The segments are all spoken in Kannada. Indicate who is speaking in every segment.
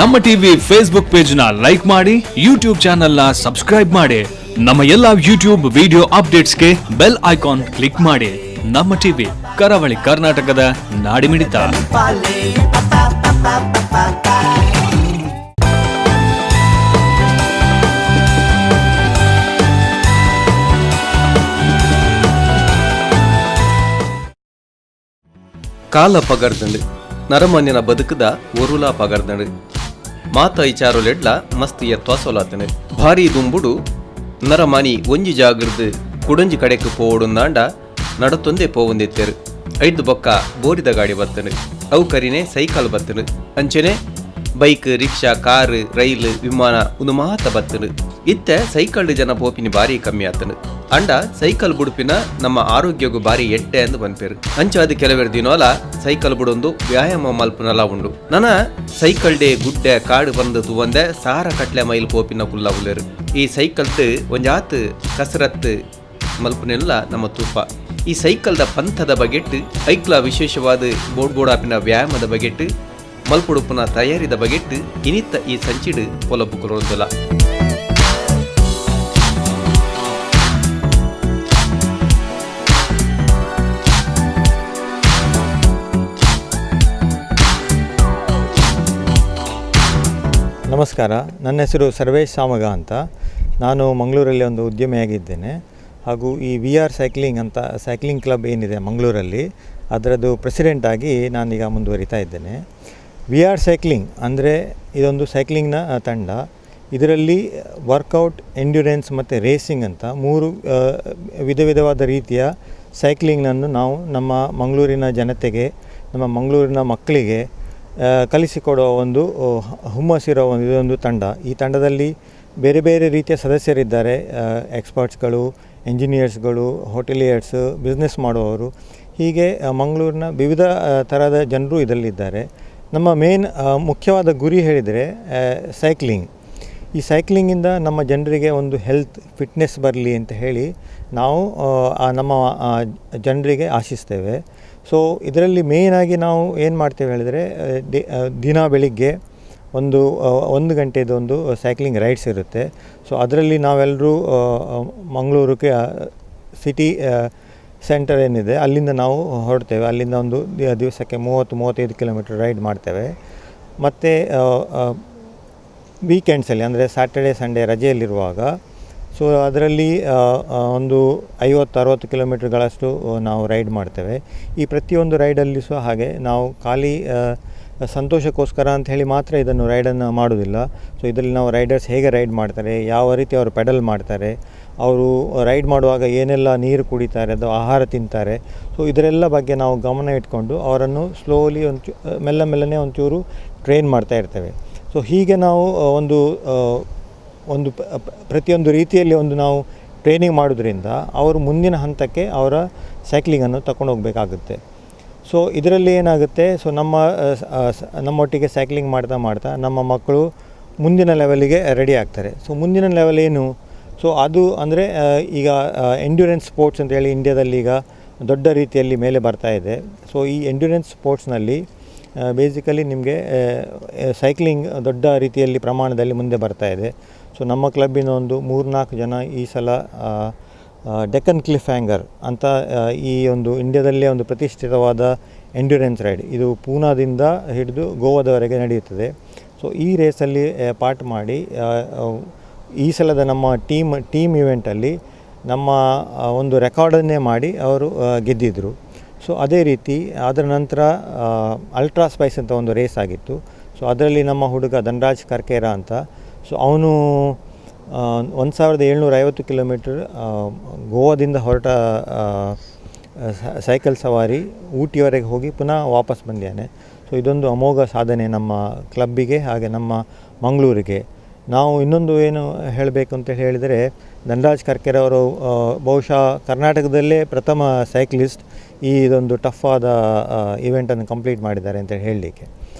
Speaker 1: ನಮ್ಮ ಟಿವಿ ಫೇಸ್ಬುಕ್ ಪೇಜ್ ನ ಲೈಕ್ ಮಾಡಿ, ಯೂಟ್ಯೂಬ್ ಚಾನೆಲ್ ನ ಸಬ್ಸ್ಕ್ರೈಬ್ ಮಾಡಿ. ನಮ್ಮ ಎಲ್ಲಾ ಯೂಟ್ಯೂಬ್ ವಿಡಿಯೋ ಅಪ್ಡೇಟ್ಸ್ಗೆ ಬೆಲ್ ಐಕಾನ್ ಕ್ಲಿಕ್ ಮಾಡಿ. ನಮ್ಮ ಟಿವಿ ಕರಾವಳಿ ಕರ್ನಾಟಕದ ನಾಡಿಮಿಡಿತ.
Speaker 2: ಕಾಲ ಪಗರ್ದಂಡು ನರಮನ್ಯನ ಬದುಕದ ಒರುಲಾ ಪಗರ್ದಂಡು ಮಾತ ಐಚಾರುಲೆಡ್ಲ ಮಸ್ತ್ ಎತ್ವಾಸೋಲಾತನು ಭಾರಿ ದುಂಬುಡು ನರಮನಿ ಒಂಜಿ ಜಾಗರ್ದು ಕುಡಂಜಿ ಕಡೆಕ್ ಪೋವಡುಂದಾಂಡ ನಡತೊಂದೆ ಪೋವಂದೆತ್ತೇರು ಐದು ಬೊಕ್ಕ ಬೋರಿದ ಗಾಡಿ ಬರ್ತನು ಅವು ಕರಿನೆ ಸೈಕಲ್ ಬರ್ತನು ಅಂಚೆನೆ ಬೈಕ್, ರಿಕ್ಷಾ, ಕಾರ್, ರೈಲ್, ವಿಮಾನ ಒಂದು ಮಾತ ಬತ್ತನು. ಇತ್ತೆ ಸೈಕಲ್ ಜನ ಪೋಪಿನಿ ಬಾರಿ ಕಮ್ಮಿ ಆತನು. ಅಂಡ ಸೈಕಲ್ ಬುಡುಪಿನ ನಮ್ಮ ಆರೋಗ್ಯಗೂ ಬಾರಿ ಎಟ್ಟೆ ಅಂದು ಬಂಪೇರು. ಅಂಚ ಅದು ಕೆಲವೆರ ದಿನೋಲ ಸೈಕಲ್ ಬುಡೊಂದು ವ್ಯಾಯಾಮ ಮಲ್ಪನಲ ಉಂಡು. ನನ್ನ ಸೈಕಲ್ ಡೇ ಗುಡ್ಡೆ ಕಾಡು ಬಂದು ತುವಂದೆ ಸಾರ ಕಟ್ಲೆ ಮೈಲ್ ಪೋಪಿನ ಕುಲ್ಲ ಉಲ್ಲೇರು. ಈ ಸೈಕಲ್ತ್ ಒಂಜಾತ್ ಕಸರತ್ ಮಲ್ಪನೆಲ್ಲ ನಮ್ಮ ತೂಪ. ಈ ಸೈಕಲ್ದ ಪಂಥದ ಬಗೆಟ್ ಐಕ್ಲ ವಿಶೇಷವಾದ ಬೋಡ್ಬೋಡಾಪಿನ ವ್ಯಾಯಾಮದ ಬಗೆಟ್ ಮಲ್ಪುಡುಪುನ ತಯಾರಿದ ಬಗೆಟ್ ಇನಿತ್ತ ಈ ಸಂಚಿಡು ಪೊಲಪುಕುರೋದಲ್ಲ.
Speaker 3: ನಮಸ್ಕಾರ, ನನ್ನ ಹೆಸರು ಸರ್ವೇಶ್ ಸಾಮಗ ಅಂತ. ನಾನು ಮಂಗಳೂರಲ್ಲಿ ಒಂದು ಉದ್ಯಮಿಯಾಗಿದ್ದೇನೆ ಹಾಗೂ ಈ VR ಸೈಕ್ಲಿಂಗ್ ಅಂತ ಸೈಕ್ಲಿಂಗ್ ಕ್ಲಬ್ ಏನಿದೆ ಮಂಗಳೂರಲ್ಲಿ, ಅದರದ್ದು ಪ್ರೆಸಿಡೆಂಟ್ ಆಗಿ ನಾನೀಗ ಮುಂದುವರಿತಾ ಇದ್ದೇನೆ. VR ಸೈಕ್ಲಿಂಗ್ ಅಂದರೆ ಇದೊಂದು ಸೈಕ್ಲಿಂಗ್ನ ತಂಡ. ಇದರಲ್ಲಿ ವರ್ಕೌಟ್, ಎಂಡ್ಯೂರೆನ್ಸ್ ಮತ್ತು ರೇಸಿಂಗ್ ಅಂತ ಮೂರು ವಿಧವಾದ ರೀತಿಯ ಸೈಕ್ಲಿಂಗ್ನನ್ನು ನಾವು ನಮ್ಮ ಮಂಗಳೂರಿನ ಜನತೆಗೆ, ನಮ್ಮ ಮಂಗಳೂರಿನ ಮಕ್ಕಳಿಗೆ ಕಲಿಸಿಕೊಡುವ ಒಂದು ಹುಮ್ಮಸ್ಸಿರೋ ಇದೊಂದು ತಂಡ. ಈ ತಂಡದಲ್ಲಿ ಬೇರೆ ಬೇರೆ ರೀತಿಯ ಸದಸ್ಯರಿದ್ದಾರೆ. ಎಕ್ಸ್ಪರ್ಟ್ಸ್ಗಳು, ಎಂಜಿನಿಯರ್ಸ್ಗಳು, ಹೋಟೆಲಿಯರ್ಸ್, ಬಿಸ್ನೆಸ್ ಮಾಡುವವರು, ಹೀಗೆ ಮಂಗಳೂರಿನ ವಿವಿಧ ಥರದ ಜನರು ಇದರಲ್ಲಿದ್ದಾರೆ. ನಮ್ಮ ಮುಖ್ಯವಾದ ಗುರಿ ಹೇಳಿದರೆ ಸೈಕ್ಲಿಂಗ್. ಈ ಸೈಕ್ಲಿಂಗಿಂದ ನಮ್ಮ ಜನರಿಗೆ ಒಂದು ಹೆಲ್ತ್, ಫಿಟ್ನೆಸ್ ಬರಲಿ ಅಂತ ಹೇಳಿ ನಾವು ನಮ್ಮ ಜನರಿಗೆ ಆಶಿಸ್ತೇವೆ. ಸೊ ಇದರಲ್ಲಿ ಮೇಯ್ನಾಗಿ ನಾವು ಏನು ಮಾಡ್ತೇವೆ ಹೇಳಿದರೆ, ದಿನ ಬೆಳಿಗ್ಗೆ ಒಂದು ಗಂಟೆದು ಒಂದು ಸೈಕ್ಲಿಂಗ್ ರೈಡ್ಸ್ ಇರುತ್ತೆ. ಸೊ ಅದರಲ್ಲಿ ನಾವೆಲ್ಲರೂ ಮಂಗಳೂರಿಗೆ ಸಿಟಿ ಸೆಂಟರ್ ಏನಿದೆ ಅಲ್ಲಿಂದ ನಾವು ಹೊರಡ್ತೇವೆ. ಅಲ್ಲಿಂದ ಒಂದು ದಿವಸಕ್ಕೆ 30-35 ಕಿಲೋಮೀಟರ್ ರೈಡ್ ಮಾಡ್ತೇವೆ. ಮತ್ತು ವೀಕೆಂಡ್ಸಲ್ಲಿ ಅಂದರೆ ಸ್ಯಾಟರ್ಡೇ ಸಂಡೇ ರಜೆಯಲ್ಲಿರುವಾಗ ಸೊ ಅದರಲ್ಲಿ ಒಂದು 50-60 ಕಿಲೋಮೀಟರ್ಗಳಷ್ಟು ನಾವು ರೈಡ್ ಮಾಡ್ತೇವೆ. ಈ ಪ್ರತಿಯೊಂದು ರೈಡಲ್ಲಿ ಸಹ ಹಾಗೆ ನಾವು ಖಾಲಿ ಸಂತೋಷಕ್ಕೋಸ್ಕರ ಅಂತ ಹೇಳಿ ಮಾತ್ರ ಇದನ್ನು ರೈಡನ್ನು ಮಾಡೋದಿಲ್ಲ. ಸೊ ಇದರಲ್ಲಿ ನಾವು ರೈಡರ್ಸ್ ಹೇಗೆ ರೈಡ್ ಮಾಡ್ತಾರೆ, ಯಾವ ರೀತಿ ಅವರು ಪೆಡಲ್ ಮಾಡ್ತಾರೆ, ಅವರು ರೈಡ್ ಮಾಡುವಾಗ ಏನೆಲ್ಲ ನೀರು ಕುಡಿತಾರೆ, ಅದು ಆಹಾರ ತಿಂತಾರೆ, ಸೊ ಇದರೆಲ್ಲ ಬಗ್ಗೆ ನಾವು ಗಮನ ಇಟ್ಕೊಂಡು ಅವರನ್ನು ಸ್ಲೋಲಿ ಮೆಲ್ಲನೆ ಒಂಚೂರು ಟ್ರೈನ್ ಮಾಡ್ತಾ ಇರ್ತೇವೆ. ಸೊ ಹೀಗೆ ನಾವು ಒಂದು ಪ್ರತಿಯೊಂದು ರೀತಿಯಲ್ಲಿ ಒಂದು ಟ್ರೈನಿಂಗ್ ಮಾಡೋದ್ರಿಂದ ಅವರು ಮುಂದಿನ ಹಂತಕ್ಕೆ ಅವರ ಸೈಕ್ಲಿಂಗನ್ನು ತಗೊಂಡು ಹೋಗಬೇಕಾಗುತ್ತೆ. ಸೊ ಇದರಲ್ಲಿ ಏನಾಗುತ್ತೆ, ಸೊ ನಮ್ಮೊಟ್ಟಿಗೆ ಸೈಕ್ಲಿಂಗ್ ಮಾಡ್ತಾ ನಮ್ಮ ಮಕ್ಕಳು ಮುಂದಿನ ಲೆವೆಲಿಗೆ ರೆಡಿ ಆಗ್ತಾರೆ. ಸೊ ಮುಂದಿನ ಲೆವೆಲ್ ಏನು, ಸೊ ಅದು ಅಂದರೆ ಈಗ ಎಂಡ್ಯೂರೆನ್ಸ್ ಸ್ಪೋರ್ಟ್ಸ್ ಅಂತೇಳಿ ಇಂಡಿಯಾದಲ್ಲಿ ಈಗ ದೊಡ್ಡ ರೀತಿಯಲ್ಲಿ ಮೇಲೆ ಬರ್ತಾ ಇದೆ. ಸೊ ಈ ಎಂಡ್ಯೂರೆನ್ಸ್ ಸ್ಪೋರ್ಟ್ಸ್ನಲ್ಲಿ ಬೇಸಿಕಲಿ ನಿಮಗೆ ಸೈಕ್ಲಿಂಗ್ ದೊಡ್ಡ ರೀತಿಯಲ್ಲಿ ಪ್ರಮಾಣದಲ್ಲಿ ಮುಂದೆ ಬರ್ತಾ ಇದೆ. ಸೊ ನಮ್ಮ ಕ್ಲಬ್ಬಿನ ಒಂದು 3-4 ಜನ ಈ ಸಲ ಡೆಕ್ಕನ್ ಕ್ಲಿಫ್ ಹ್ಯಾಂಗರ್ ಅಂತ ಈ ಒಂದು ಇಂಡಿಯಾದಲ್ಲೇ ಒಂದು ಪ್ರತಿಷ್ಠಿತವಾದ ಎಂಡ್ಯೂರೆನ್ಸ್ ರೈಡ್, ಇದು ಪೂನಾದಿಂದ ಹಿಡಿದು ಗೋವಾದವರೆಗೆ ನಡೆಯುತ್ತದೆ. ಸೊ ಈ ರೇಸಲ್ಲಿ ಪಾರ್ಟ್ ಮಾಡಿ ಈ ಸಲದ ನಮ್ಮ ಟೀಮ್ ಇವೆಂಟಲ್ಲಿ ನಮ್ಮ ಒಂದು ರೆಕಾರ್ಡನ್ನೇ ಮಾಡಿ ಅವರು ಗೆದ್ದಿದ್ದರು. ಸೊ ಅದೇ ರೀತಿ ಅದರ ನಂತರ ಅಲ್ಟ್ರಾ ಸ್ಪೈಸ್ ಅಂತ ಒಂದು ರೇಸ್ ಆಗಿತ್ತು. ಸೊ ಅದರಲ್ಲಿ ನಮ್ಮ ಹುಡುಗ ಧನರಾಜ್ ಕರ್ಕೇರ ಅಂತ, ಸೊ ಅವನು 1750 ಕಿಲೋಮೀಟರ್ ಗೋವಾದಿಂದ ಹೊರಟ ಸೈಕಲ್ ಸವಾರಿ ಊಟಿಯವರೆಗೆ ಹೋಗಿ ಪುನಃ ವಾಪಸ್ ಬಂದಿದ್ದಾನೆ. ಸೊ ಇದೊಂದು ಅಮೋಘ ಸಾಧನೆ ನಮ್ಮ ಕ್ಲಬ್ಬಿಗೆ, ಹಾಗೆ ನಮ್ಮ ಮಂಗಳೂರಿಗೆ. ನಾವು ಇನ್ನೊಂದು ಏನು ಹೇಳಬೇಕು ಅಂತ ಹೇಳಿದರೆ, ಧನರಾಜ್ ಕರ್ಕೇರ ಅವರು ಬಹುಶಃ ಕರ್ನಾಟಕದಲ್ಲೇ ಪ್ರಥಮ ಸೈಕ್ಲಿಸ್ಟ್ ಇದೊಂದು ಟಫ್ ಆದ ಇವೆಂಟನ್ನು ಕಂಪ್ಲೀಟ್ ಮಾಡಿದ್ದಾರೆ ಅಂತ ಹೇಳಲಿಕ್ಕೆ.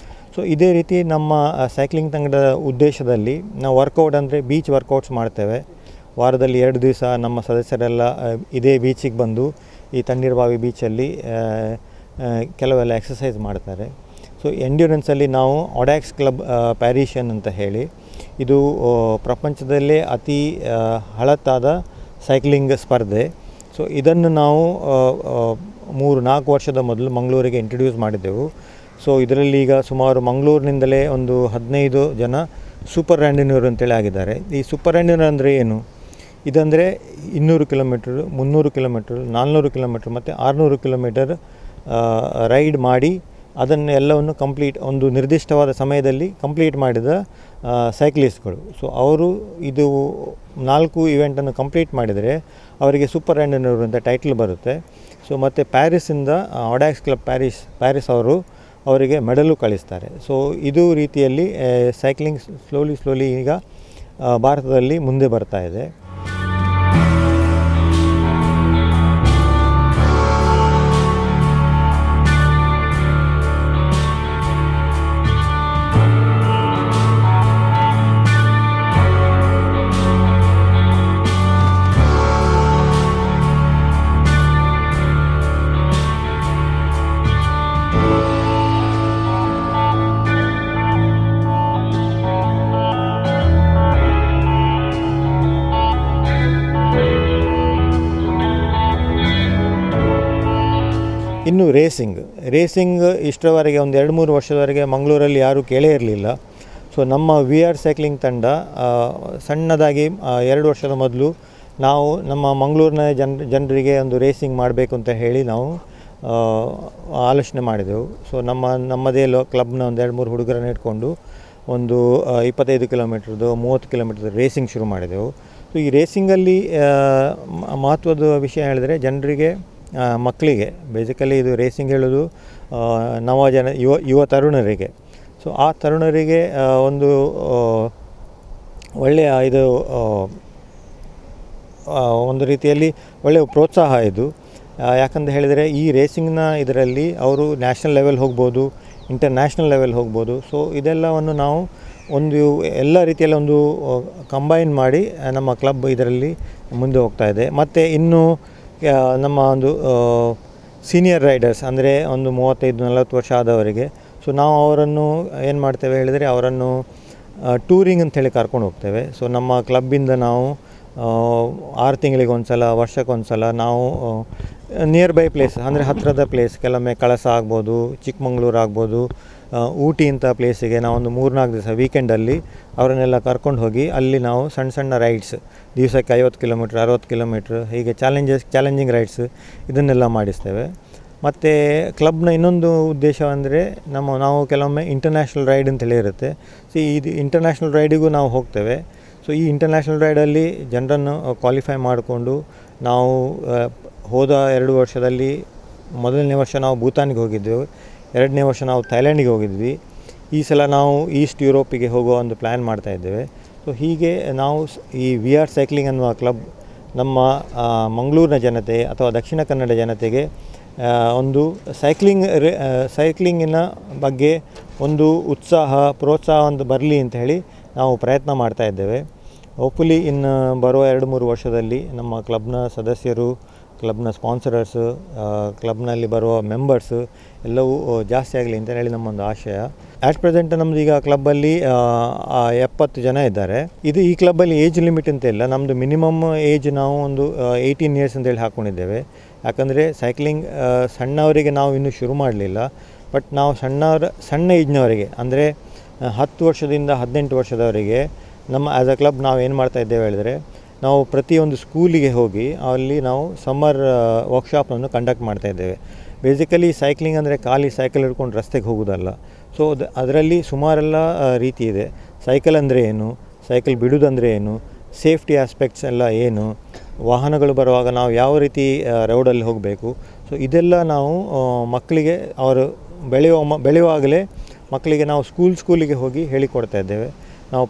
Speaker 3: ಸೊ ಇದೇ ರೀತಿ ನಮ್ಮ ಸೈಕ್ಲಿಂಗ್ ತಂಡದ ಉದ್ದೇಶದಲ್ಲಿ ನಾವು ವರ್ಕೌಟ್ ಅಂದರೆ ಬೀಚ್ ವರ್ಕೌಟ್ಸ್ ಮಾಡ್ತೇವೆ. ವಾರದಲ್ಲಿ 2 ದಿವಸ ನಮ್ಮ ಸದಸ್ಯರೆಲ್ಲ ಇದೇ ಬೀಚಿಗೆ ಬಂದು ಈ ತಣ್ಣೀರ್ಬಾವಿ ಬೀಚಲ್ಲಿ ಕೆಲವೆಲ್ಲ ಎಕ್ಸಸೈಸ್ ಮಾಡ್ತಾರೆ. ಸೊ ಸೊ ಎಂಡ್ಯೂರೆನ್ಸಲ್ಲಿ ನಾವು ಒಡ್ಯಾಕ್ಸ್ ಕ್ಲಬ್ ಪ್ಯಾರಿಷನ್ ಅಂತ ಹೇಳಿ, ಇದು ಪ್ರಪಂಚದಲ್ಲೇ ಅತಿ ಹಳತ್ತಾದ ಸೈಕ್ಲಿಂಗ್ ಸ್ಪರ್ಧೆ. ಸೊ ಇದನ್ನು ನಾವು 3-4 ವರ್ಷದ ಮೊದಲು ಮಂಗಳೂರಿಗೆ ಇಂಟ್ರಡ್ಯೂಸ್ ಮಾಡಿದ್ದೆವು. ಸೊ ಇದರಲ್ಲಿ ಈಗ ಸುಮಾರು ಮಂಗಳೂರಿನಿಂದಲೇ ಒಂದು 15 ಜನ ಸೂಪರ್ ರ್ಯಾಂಡಿನರ್ ಅಂತೇಳಿ ಆಗಿದ್ದಾರೆ. ಈ ಸೂಪರ್ ರ್ಯಾಂಡಿನರ್ ಅಂದರೆ ಏನು? ಇದಂದರೆ 200 ಕಿಲೋಮೀಟ್ರ್, 300 ಕಿಲೋಮೀಟ್ರ್, 400 ಕಿಲೋಮೀಟ್ರ್ ಮತ್ತು 600 ಕಿಲೋಮೀಟರ್ ರೈಡ್ ಮಾಡಿ ಅದನ್ನು ಎಲ್ಲವನ್ನು ಕಂಪ್ಲೀಟ್ ಒಂದು ನಿರ್ದಿಷ್ಟವಾದ ಸಮಯದಲ್ಲಿ ಕಂಪ್ಲೀಟ್ ಮಾಡಿದ ಸೈಕ್ಲಿಸ್ಟ್ಗಳು. ಸೊ ಅವರು ಇದು 4 ಇವೆಂಟನ್ನು ಕಂಪ್ಲೀಟ್ ಮಾಡಿದರೆ ಅವರಿಗೆ ಸೂಪರ್ ರ್ಯಾಂಡಿನರ್ ಅಂತ ಟೈಟಲ್ ಬರುತ್ತೆ. ಸೊ ಮತ್ತು ಪ್ಯಾರಿಸ್ಸಿಂದ ಒಡ್ಯಾಕ್ಸ್ ಕ್ಲಬ್ ಪ್ಯಾರಿಸ್ ಅವರಿಗೆ ಮೆಡಲು ಕಳಿಸ್ತಾರೆ. ಸೊ ಇದು ರೀತಿಯಲ್ಲಿ ಸೈಕ್ಲಿಂಗ್ ಸ್ಲೋಲಿ ಈಗ ಭಾರತದಲ್ಲಿ ಮುಂದೆ ಬರ್ತಾ ಇದೆ. ಇನ್ನು ರೇಸಿಂಗ್ ಇಷ್ಟರವರೆಗೆ ಒಂದು 2-3 ವರ್ಷದವರೆಗೆ ಮಂಗಳೂರಲ್ಲಿ ಯಾರೂ ಕೇಳೇ ಇರಲಿಲ್ಲ. ಸೊ ನಮ್ಮ VR ಸೈಕ್ಲಿಂಗ್ ತಂಡ ಸಣ್ಣದಾಗಿ 2 ವರ್ಷದ ಮೊದಲು ನಾವು ನಮ್ಮ ಮಂಗಳೂರಿನ ಜನರಿಗೆ ಒಂದು ರೇಸಿಂಗ್ ಮಾಡಬೇಕು ಅಂತ ಹೇಳಿ ನಾವು ಆಲೋಚನೆ ಮಾಡಿದೆವು. ಸೊ ನಮ್ಮದೇ ಕ್ಲಬ್ನ ಒಂದು 2-3 ಹುಡುಗರನ್ನು ಇಟ್ಕೊಂಡು ಒಂದು 25 ಕಿಲೋಮೀಟ್ರದ್ದು 30 ಕಿಲೋಮೀಟರ್ ರೇಸಿಂಗ್ ಶುರು ಮಾಡಿದೆವು. ಸೊ ಈ ರೇಸಿಂಗಲ್ಲಿ ಮಹತ್ವದ ವಿಷಯ ಹೇಳಿದರೆ ಜನರಿಗೆ, ಮಕ್ಕಳಿಗೆ, ಬೇಸಿಕಲಿ ಇದು ರೇಸಿಂಗ್ ಹೇಳೋದು ಯುವ ತರುಣರಿಗೆ. ಸೊ ಆ ತರುಣರಿಗೆ ಒಂದು ಒಳ್ಳೆಯ ಇದು ಒಂದು ರೀತಿಯಲ್ಲಿ ಒಳ್ಳೆಯ ಪ್ರೋತ್ಸಾಹ ಇದು. ಯಾಕಂತ ಹೇಳಿದರೆ ಈ ರೇಸಿಂಗ್ನ ಇದರಲ್ಲಿ ಅವರು ನ್ಯಾಷನಲ್ ಲೆವೆಲ್ ಹೋಗ್ಬೋದು, ಇಂಟರ್ನ್ಯಾಷನಲ್ ಲೆವೆಲ್ ಹೋಗ್ಬೋದು. ಸೊ ಇದೆಲ್ಲವನ್ನು ನಾವು ಎಲ್ಲ ರೀತಿಯಲ್ಲಿ ಒಂದು ಕಂಬೈನ್ ಮಾಡಿ ನಮ್ಮ ಕ್ಲಬ್ ಇದರಲ್ಲಿ ಮುಂದೆ ಹೋಗ್ತಾ ಇದೆ. ಮತ್ತು ಇನ್ನು ನಮ್ಮ ಒಂದು ಸೀನಿಯರ್ ರೈಡರ್ಸ್ ಅಂದರೆ ಒಂದು 35-40 ವರ್ಷ ಆದವರಿಗೆ, ಸೊ ನಾವು ಅವರನ್ನು ಏನು ಮಾಡ್ತೇವೆ ಹೇಳಿದರೆ ಅವರನ್ನು ಟೂರಿಂಗ್ ಅಂಥೇಳಿ ಕರ್ಕೊಂಡು ಹೋಗ್ತೇವೆ. ಸೊ ನಮ್ಮ ಕ್ಲಬ್ಬಿಂದ ನಾವು 6 ತಿಂಗಳಿಗೆ ಒಂದು ಸಲ, ವರ್ಷಕ್ಕೊಂದು ಸಲ ನಾವು ನಿಯರ್ ಬೈ ಪ್ಲೇಸ್ ಅಂದರೆ ಹತ್ತಿರದ ಪ್ಲೇಸ್, ಕೆಲವೊಮ್ಮೆ ಕಳಸ ಆಗ್ಬೋದು, ಚಿಕ್ಕಮಂಗ್ಳೂರು ಆಗ್ಬೋದು, ಊಟಿ ಇಂಥ ಪ್ಲೇಸಿಗೆ ನಾವೊಂದು 3-4 ದಿವಸ ವೀಕೆಂಡಲ್ಲಿ ಅವರನ್ನೆಲ್ಲ ಕರ್ಕೊಂಡು ಹೋಗಿ ಅಲ್ಲಿ ನಾವು ಸಣ್ಣ ರೈಡ್ಸ್, ದಿವಸಕ್ಕೆ 50 ಕಿಲೋಮೀಟ್ರ್, 60 ಕಿಲೋಮೀಟ್ರ್ ಹೀಗೆ ಚಾಲೆಂಜಿಂಗ್ ರೈಡ್ಸ್ ಇದನ್ನೆಲ್ಲ ಮಾಡಿಸ್ತೇವೆ. ಮತ್ತು ಕ್ಲಬ್ನ ಇನ್ನೊಂದು ಉದ್ದೇಶ ಅಂದರೆ ನಾವು ಕೆಲವೊಮ್ಮೆ ಇಂಟರ್ನ್ಯಾಷನಲ್ ರೈಡ್ ಅಂತೇಳಿ ಇರುತ್ತೆ. ಸೊ ಇದು ಇಂಟರ್ನ್ಯಾಷನಲ್ ರೈಡಿಗೂ ನಾವು ಹೋಗ್ತೇವೆ. ಸೊ ಈ ಇಂಟರ್ನ್ಯಾಷನಲ್ ರೈಡಲ್ಲಿ ಜನರನ್ನು ಕ್ವಾಲಿಫೈ ಮಾಡಿಕೊಂಡು ನಾವು ಹೋದ 2 ವರ್ಷದಲ್ಲಿ ಮೊದಲನೇ ವರ್ಷ ನಾವು ಭೂತಾನಿಗೆ ಹೋಗಿದ್ದೆವು, 2ನೇ ವರ್ಷ ನಾವು ಥೈಲ್ಯಾಂಡಿಗೆ ಹೋಗಿದ್ವಿ. ಈ ಸಲ ನಾವು ಈಸ್ಟ್ ಯುರೋಪಿಗೆ ಹೋಗುವ ಒಂದು ಪ್ಲ್ಯಾನ್ ಮಾಡ್ತಾಯಿದ್ದೇವೆ. ಸೊ ಹೀಗೆ ನಾವು ಈ VR ಸೈಕ್ಲಿಂಗ್ ಅನ್ನುವ ಕ್ಲಬ್ ನಮ್ಮ ಮಂಗಳೂರಿನ ಜನತೆ ಅಥವಾ ದಕ್ಷಿಣ ಕನ್ನಡ ಜನತೆಗೆ ಒಂದು ಸೈಕ್ಲಿಂಗಿನ ಬಗ್ಗೆ ಒಂದು ಪ್ರೋತ್ಸಾಹ ಒಂದು ಬರಲಿ ಅಂತ ಹೇಳಿ ನಾವು ಪ್ರಯತ್ನ ಮಾಡ್ತಾಯಿದ್ದೇವೆ. ಹೋಪ್ಫುಲಿ ಇನ್ನು ಬರುವ 2-3 ವರ್ಷದಲ್ಲಿ ನಮ್ಮ ಕ್ಲಬ್ನ ಸದಸ್ಯರು, ಕ್ಲಬ್ನ ಸ್ಪಾನ್ಸರರ್ಸು, ಕ್ಲಬ್ನಲ್ಲಿ ಬರುವ ಮೆಂಬರ್ಸು ಎಲ್ಲವೂ ಜಾಸ್ತಿ ಆಗಲಿ ಅಂತ ಹೇಳಿ ನಮ್ಮೊಂದು ಆಶಯ. ಆ್ಯಟ್ ಪ್ರೆಸೆಂಟ್ ನಮ್ಮದು ಈಗ ಕ್ಲಬ್ಬಲ್ಲಿ 70 ಜನ ಇದ್ದಾರೆ. ಈ ಕ್ಲಬ್ಬಲ್ಲಿ ಏಜ್ ಲಿಮಿಟ್ ಅಂತ ಇಲ್ಲ, ನಮ್ಮದು ಮಿನಿಮಮ್ ಏಜ್ ನಾವು ಒಂದು 18 ಇಯರ್ಸ್ ಅಂತೇಳಿ ಹಾಕ್ಕೊಂಡಿದ್ದೇವೆ. ಯಾಕಂದರೆ ಸೈಕ್ಲಿಂಗ್ ಸಣ್ಣವರಿಗೆ ನಾವು ಇನ್ನೂ ಶುರು ಮಾಡಲಿಲ್ಲ. ಬಟ್ ನಾವು ಸಣ್ಣ ಏಜ್ನವರಿಗೆ ಅಂದರೆ 10 ವರ್ಷದಿಂದ 18 ವರ್ಷದವರಿಗೆ ನಮ್ಮ ಆ್ಯಸ್ ಅ ಕ್ಲಬ್ ನಾವು ಏನು ಮಾಡ್ತಾಯಿದ್ದೇವೆ ಹೇಳಿದರೆ, ನಾವು ಪ್ರತಿಯೊಂದು ಸ್ಕೂಲಿಗೆ ಹೋಗಿ ಅಲ್ಲಿ ನಾವು ಸಮ್ಮರ್ ವರ್ಕ್ಶಾಪನ್ನು ಕಂಡಕ್ಟ್ ಮಾಡ್ತಾಯಿದ್ದೇವೆ. ಬೇಸಿಕಲಿ ಸೈಕ್ಲಿಂಗ್ ಅಂದರೆ ಖಾಲಿ ಸೈಕಲ್ ಹಿಡ್ಕೊಂಡು ರಸ್ತೆಗೆ ಹೋಗೋದಲ್ಲ. ಸೊ ಅದರಲ್ಲಿ ಸುಮಾರೆಲ್ಲ ರೀತಿ ಇದೆ. ಸೈಕಲ್ ಅಂದರೆ ಏನು, ಸೈಕಲ್ ಬಿಡೋದಂದರೆ ಏನು, ಸೇಫ್ಟಿ ಆಸ್ಪೆಕ್ಟ್ಸ್ ಎಲ್ಲ ಏನು, ವಾಹನಗಳು ಬರುವಾಗ ನಾವು ಯಾವ ರೀತಿ ರೋಡಲ್ಲಿ ಹೋಗಬೇಕು. ಸೊ ಇದೆಲ್ಲ ನಾವು ಮಕ್ಕಳಿಗೆ ಅವರು ಬೆಳೆಯುವಾಗಲೇ ಮಕ್ಕಳಿಗೆ ನಾವು ಸ್ಕೂಲಿಗೆ ಹೋಗಿ ಹೇಳಿಕೊಡ್ತಾ ಇದ್ದೇವೆ. ನಾವು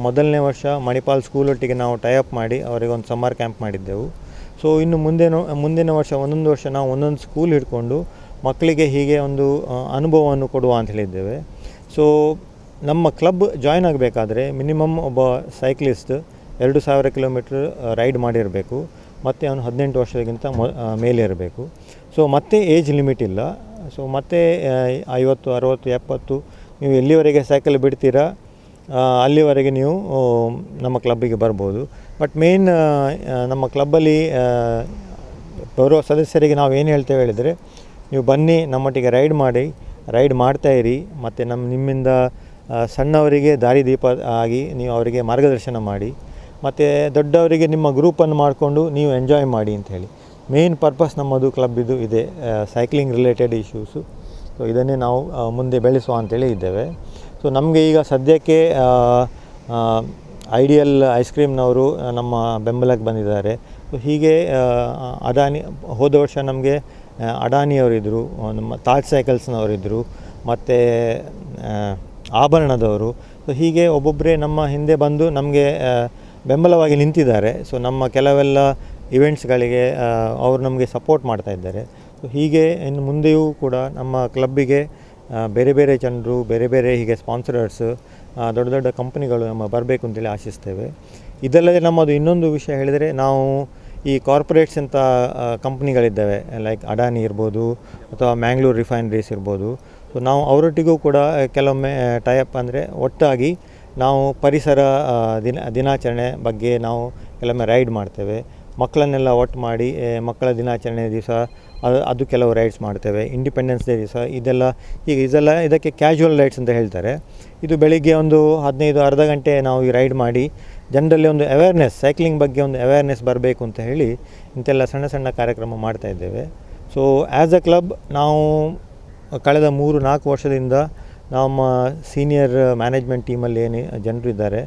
Speaker 3: ಮೊದಲನೇ ವರ್ಷ ಮಣಿಪಾಲ್ ಸ್ಕೂಲೊಟ್ಟಿಗೆ ನಾವು ಟೈಅಪ್ ಮಾಡಿ ಅವರಿಗೆ ಒಂದು ಸಮ್ಮರ್ ಕ್ಯಾಂಪ್ ಮಾಡಿದ್ದೆವು. ಸೊ ಇನ್ನು ಮುಂದಿನ ವರ್ಷ ಒಂದೊಂದು ವರ್ಷ ನಾವು ಒಂದೊಂದು ಸ್ಕೂಲ್ ಹಿಡ್ಕೊಂಡು ಮಕ್ಕಳಿಗೆ ಹೀಗೆ ಒಂದು ಅನುಭವವನ್ನು ಕೊಡುವ ಅಂತ ಹೇಳಿದ್ದೇವೆ. ಸೊ ನಮ್ಮ ಕ್ಲಬ್ ಜಾಯ್ನ್ ಆಗಬೇಕಾದ್ರೆ ಮಿನಿಮಮ್ ಒಬ್ಬ ಸೈಕ್ಲಿಸ್ಟ್ 2000 ಕಿಲೋಮೀಟ್ರ್ ರೈಡ್ ಮಾಡಿರಬೇಕು ಮತ್ತು ಅವನು 18 ವರ್ಷಕ್ಕಿಂತ ಮೇಲೆ ಇರಬೇಕು. ಸೊ ಮತ್ತೆ ಏಜ್ ಲಿಮಿಟ್ ಇಲ್ಲ. ಸೊ ಮತ್ತೆ 50, 60, 70 ನೀವು ಎಲ್ಲಿವರೆಗೆ ಸೈಕಲ್ ಬಿಡ್ತೀರಾ ಅಲ್ಲಿವರೆಗೆ ನೀವು ನಮ್ಮ ಕ್ಲಬ್ಬಿಗೆ ಬರ್ಬೋದು. ಬಟ್ ಮೇನ್ ನಮ್ಮ ಕ್ಲಬ್ಬಲ್ಲಿ ಬರುವ ಸದಸ್ಯರಿಗೆ ನಾವು ಏನು ಹೇಳ್ತೇವೆ ಹೇಳಿದರೆ, ನೀವು ಬನ್ನಿ ನಮ್ಮೊಟ್ಟಿಗೆ ರೈಡ್ ಮಾಡ್ತಾಯಿರಿ, ಮತ್ತು ನಿಮ್ಮಿಂದ ಸಣ್ಣವರಿಗೆ ದಾರಿದೀಪ ಆಗಿ ನೀವು ಅವರಿಗೆ ಮಾರ್ಗದರ್ಶನ ಮಾಡಿ, ಮತ್ತು ದೊಡ್ಡವರಿಗೆ ನಿಮ್ಮ ಗ್ರೂಪನ್ನು ಮಾಡಿಕೊಂಡು ನೀವು ಎಂಜಾಯ್ ಮಾಡಿ ಅಂತ ಹೇಳಿ. ಮೇನ್ ಪರ್ಪಸ್ ನಮ್ಮದು ಕ್ಲಬ್ಬಿದು ಇದೆ, ಸೈಕ್ಲಿಂಗ್ ರಿಲೇಟೆಡ್ ಇಶ್ಯೂಸು. ಸೊ ಇದನ್ನೇ ನಾವು ಮುಂದೆ ಬೆಳೆಸುವ ಅಂತೇಳಿ ಇದ್ದೇವೆ. ಸೊ ನಮಗೆ ಈಗ ಸದ್ಯಕ್ಕೆ ಐಡಿಯಲ್ ಐಸ್ ಕ್ರೀಮ್ನವರು ನಮ್ಮ ಬೆಂಬಲಕ್ಕೆ ಬಂದಿದ್ದಾರೆ. ಸೊ ಹೀಗೆ ಅದಾನಿ, ಹೋದ ವರ್ಷ ನಮಗೆ ಅಡಾನಿಯವರಿದ್ದರು, ನಮ್ಮ ತಾಜ್ ಸೈಕಲ್ಸ್ನವರಿದ್ದರು, ಮತ್ತು ಆಭರಣದವರು. ಸೊ ಹೀಗೆ ಒಬ್ಬೊಬ್ಬರೇ ನಮ್ಮ ಹಿಂದೆ ಬಂದು ನಮಗೆ ಬೆಂಬಲವಾಗಿ ನಿಂತಿದ್ದಾರೆ. ಸೊ ನಮ್ಮ ಕೆಲವೆಲ್ಲ ಇವೆಂಟ್ಸ್ಗಳಿಗೆ ಅವರು ನಮಗೆ ಸಪೋರ್ಟ್ ಮಾಡ್ತಾಯಿದ್ದಾರೆ. ಸೊ ಹೀಗೆ ಇನ್ನು ಮುಂದೆಯೂ ಕೂಡ ನಮ್ಮ ಕ್ಲಬ್ಬಿಗೆ ಬೇರೆ ಬೇರೆ ಜನರು, ಬೇರೆ ಬೇರೆ ಹೀಗೆ ಸ್ಪಾನ್ಸರರ್ಸ್, ದೊಡ್ಡ ದೊಡ್ಡ ಕಂಪ್ನಿಗಳು ನಮ್ಮ ಬರಬೇಕು ಅಂತೇಳಿ ಆಶಿಸ್ತೇವೆ. ಇದಲ್ಲದೆ ನಮ್ಮದು ಇನ್ನೊಂದು ವಿಷಯ ಹೇಳಿದರೆ, ನಾವು ಈ ಕಾರ್ಪೊರೇಟ್ಸ್ ಅಂತ ಕಂಪ್ನಿಗಳಿದ್ದಾವೆ, ಲೈಕ್ ಅಡಾನಿ ಇರ್ಬೋದು ಅಥವಾ ಮ್ಯಾಂಗ್ಳೂರ್ ರಿಫೈನರೀಸ್ ಇರ್ಬೋದು. ಸೊ ನಾವು ಅವರೊಟ್ಟಿಗೂ ಕೂಡ ಕೆಲವೊಮ್ಮೆ ಟೈಅಪ್ ಅಂದರೆ ಒಟ್ಟಾಗಿ ನಾವು ಪರಿಸರ ದಿನಾಚರಣೆ ಬಗ್ಗೆ ನಾವು ಕೆಲವೊಮ್ಮೆ ರೈಡ್ ಮಾಡ್ತೇವೆ. ಮಕ್ಕಳನ್ನೆಲ್ಲ ಒಟ್ಟು ಮಾಡಿ ಮಕ್ಕಳ ದಿನಾಚರಣೆ ದಿವಸ ಅದು ಕೆಲವು ರೈಡ್ಸ್ ಮಾಡ್ತೇವೆ. ಇಂಡಿಪೆಂಡೆನ್ಸ್ ಡೇ ದಿವಸ ಇದಕ್ಕೆ ಕ್ಯಾಶುವಲ್ ರೈಡ್ಸ್ ಅಂತ ಹೇಳ್ತಾರೆ. ಇದು ಬೆಳಿಗ್ಗೆ ಒಂದು 15 ಅರ್ಧ ಗಂಟೆ ನಾವು ಈ ರೈಡ್ ಮಾಡಿ ಜನರಲ್ಲಿ ಒಂದು ಅವೇರ್ನೆಸ್, ಸೈಕ್ಲಿಂಗ್ ಬಗ್ಗೆ ಒಂದು ಅವೇರ್ನೆಸ್ ಬರಬೇಕು ಅಂತ ಹೇಳಿ ಇಂತೆಲ್ಲ ಸಣ್ಣ ಸಣ್ಣ ಕಾರ್ಯಕ್ರಮ ಮಾಡ್ತಾಯಿದ್ದೇವೆ. ಸೊ ಆ್ಯಸ್ ಅ ಕ್ಲಬ್ ನಾವು ಕಳೆದ 3-4 ವರ್ಷದಿಂದ ನಮ್ಮ ಸೀನಿಯರ್ ಮ್ಯಾನೇಜ್ಮೆಂಟ್ ಟೀಮಲ್ಲಿ ಏನು ಜನರು ಇದ್ದಾರೆ,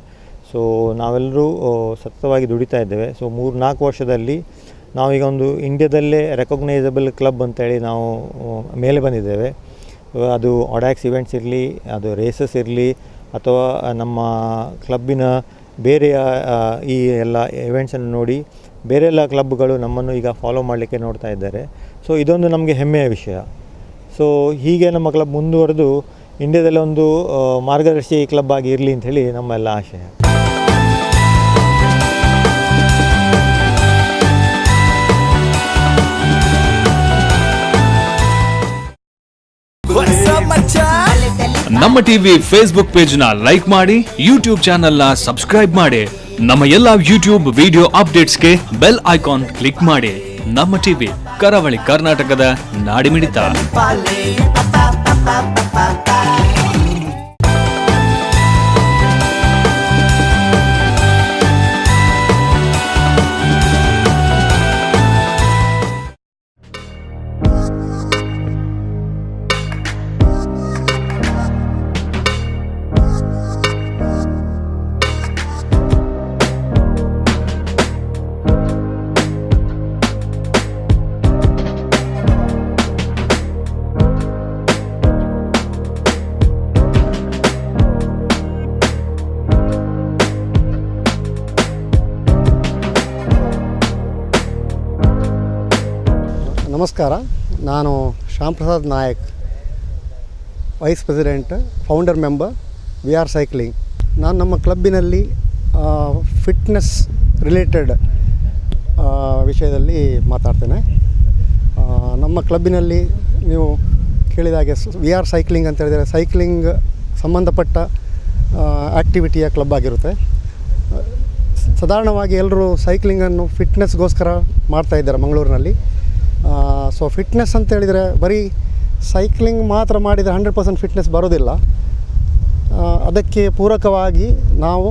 Speaker 3: ಸೊ ನಾವೆಲ್ಲರೂ ಸತತವಾಗಿ ದುಡಿತಾ ಇದ್ದೇವೆ. ಸೊ 3-4 ವರ್ಷದಲ್ಲಿ ನಾವೀಗ ಒಂದು ಇಂಡಿಯಾದಲ್ಲೇ ರೆಕಗ್ನೈಸಬಲ್ ಕ್ಲಬ್ ಅಂತೇಳಿ ನಾವು ಮೇಲೆ ಬಂದಿದ್ದೇವೆ. ಅದು ಒಡ್ಯಾಕ್ಸ್ ಇವೆಂಟ್ಸ್ ಇರಲಿ, ಅದು ರೇಸಸ್ ಇರಲಿ, ಅಥವಾ ನಮ್ಮ ಕ್ಲಬ್ಬಿನ ಬೇರೆಯ ಈ ಎಲ್ಲ ಇವೆಂಟ್ಸನ್ನು ನೋಡಿ ಬೇರೆ ಎಲ್ಲ ಕ್ಲಬ್ಗಳು ನಮ್ಮನ್ನು ಈಗ ಫಾಲೋ ಮಾಡಲಿಕ್ಕೆ ನೋಡ್ತಾ ಇದ್ದಾರೆ. ಸೊ ಇದೊಂದು ನಮಗೆ ಹೆಮ್ಮೆಯ ವಿಷಯ. ಸೊ ಹೀಗೆ ನಮ್ಮ ಕ್ಲಬ್ ಮುಂದುವರೆದು ಇಂಡಿಯಾದಲ್ಲಿ ಒಂದು ಮಾರ್ಗದರ್ಶಿ ಕ್ಲಬ್ ಆಗಿ ಇರಲಿ ಅಂಥೇಳಿ ನಮ್ಮೆಲ್ಲ ಆಶಯ.
Speaker 1: ನಮ್ಮ ಟಿವಿ ಫೇಸ್ಬುಕ್ ಪೇಜ್ ನ ಲೈಕ್ ಮಾಡಿ, ಯೂಟ್ಯೂಬ್ ಚಾನೆಲ್ ನ ಸಬ್ಸ್ಕ್ರೈಬ್ ಮಾಡಿ. ನಮ್ಮ ಎಲ್ಲಾ ಯೂಟ್ಯೂಬ್ ವಿಡಿಯೋ ಅಪ್ಡೇಟ್ಸ್ಗೆ ಬೆಲ್ ಐಕಾನ್ ಕ್ಲಿಕ್ ಮಾಡಿ. ನಮ್ಮ ಟಿವಿ, ಕರಾವಳಿ ಕರ್ನಾಟಕದ ನಾಡಿಮಿಡಿತ.
Speaker 4: ನಮಸ್ಕಾರ, ನಾನು Shyam Prasad Nayak, vice president, founder member, We Are Cycling. ನಾನು ನಮ್ಮ ಕ್ಲಬ್ಬಿನಲ್ಲಿ ಫಿಟ್ನೆಸ್ ರಿಲೇಟೆಡ್ ವಿಷಯದಲ್ಲಿ ಮಾತಾಡ್ತೇನೆ. ನಮ್ಮ ಕ್ಲಬ್ಬಿನಲ್ಲಿ ನೀವು ಕೇಳಿದ ಹಾಗೆ ವಿ ಆರ್ ಸೈಕ್ಲಿಂಗ್ ಅಂತ ಹೇಳಿದರೆ ಸೈಕ್ಲಿಂಗ್ ಸಂಬಂಧಪಟ್ಟ ಆ್ಯಕ್ಟಿವಿಟಿಯ ಕ್ಲಬ್ ಆಗಿರುತ್ತೆ. ಸಾಧಾರಣವಾಗಿ ಎಲ್ಲರೂ ಸೈಕ್ಲಿಂಗನ್ನು ಫಿಟ್ನೆಸ್ಗೋಸ್ಕರ ಮಾಡ್ತಾಯಿದ್ದಾರೆ ಮಂಗಳೂರಿನಲ್ಲಿ. ಸೊ ಫಿಟ್ನೆಸ್ ಅಂತ ಹೇಳಿದರೆ ಬರೀ ಸೈಕ್ಲಿಂಗ್ ಮಾತ್ರ ಮಾಡಿದರೆ 100% ಫಿಟ್ನೆಸ್ ಬರೋದಿಲ್ಲ. ಅದಕ್ಕೆ ಪೂರಕವಾಗಿ ನಾವು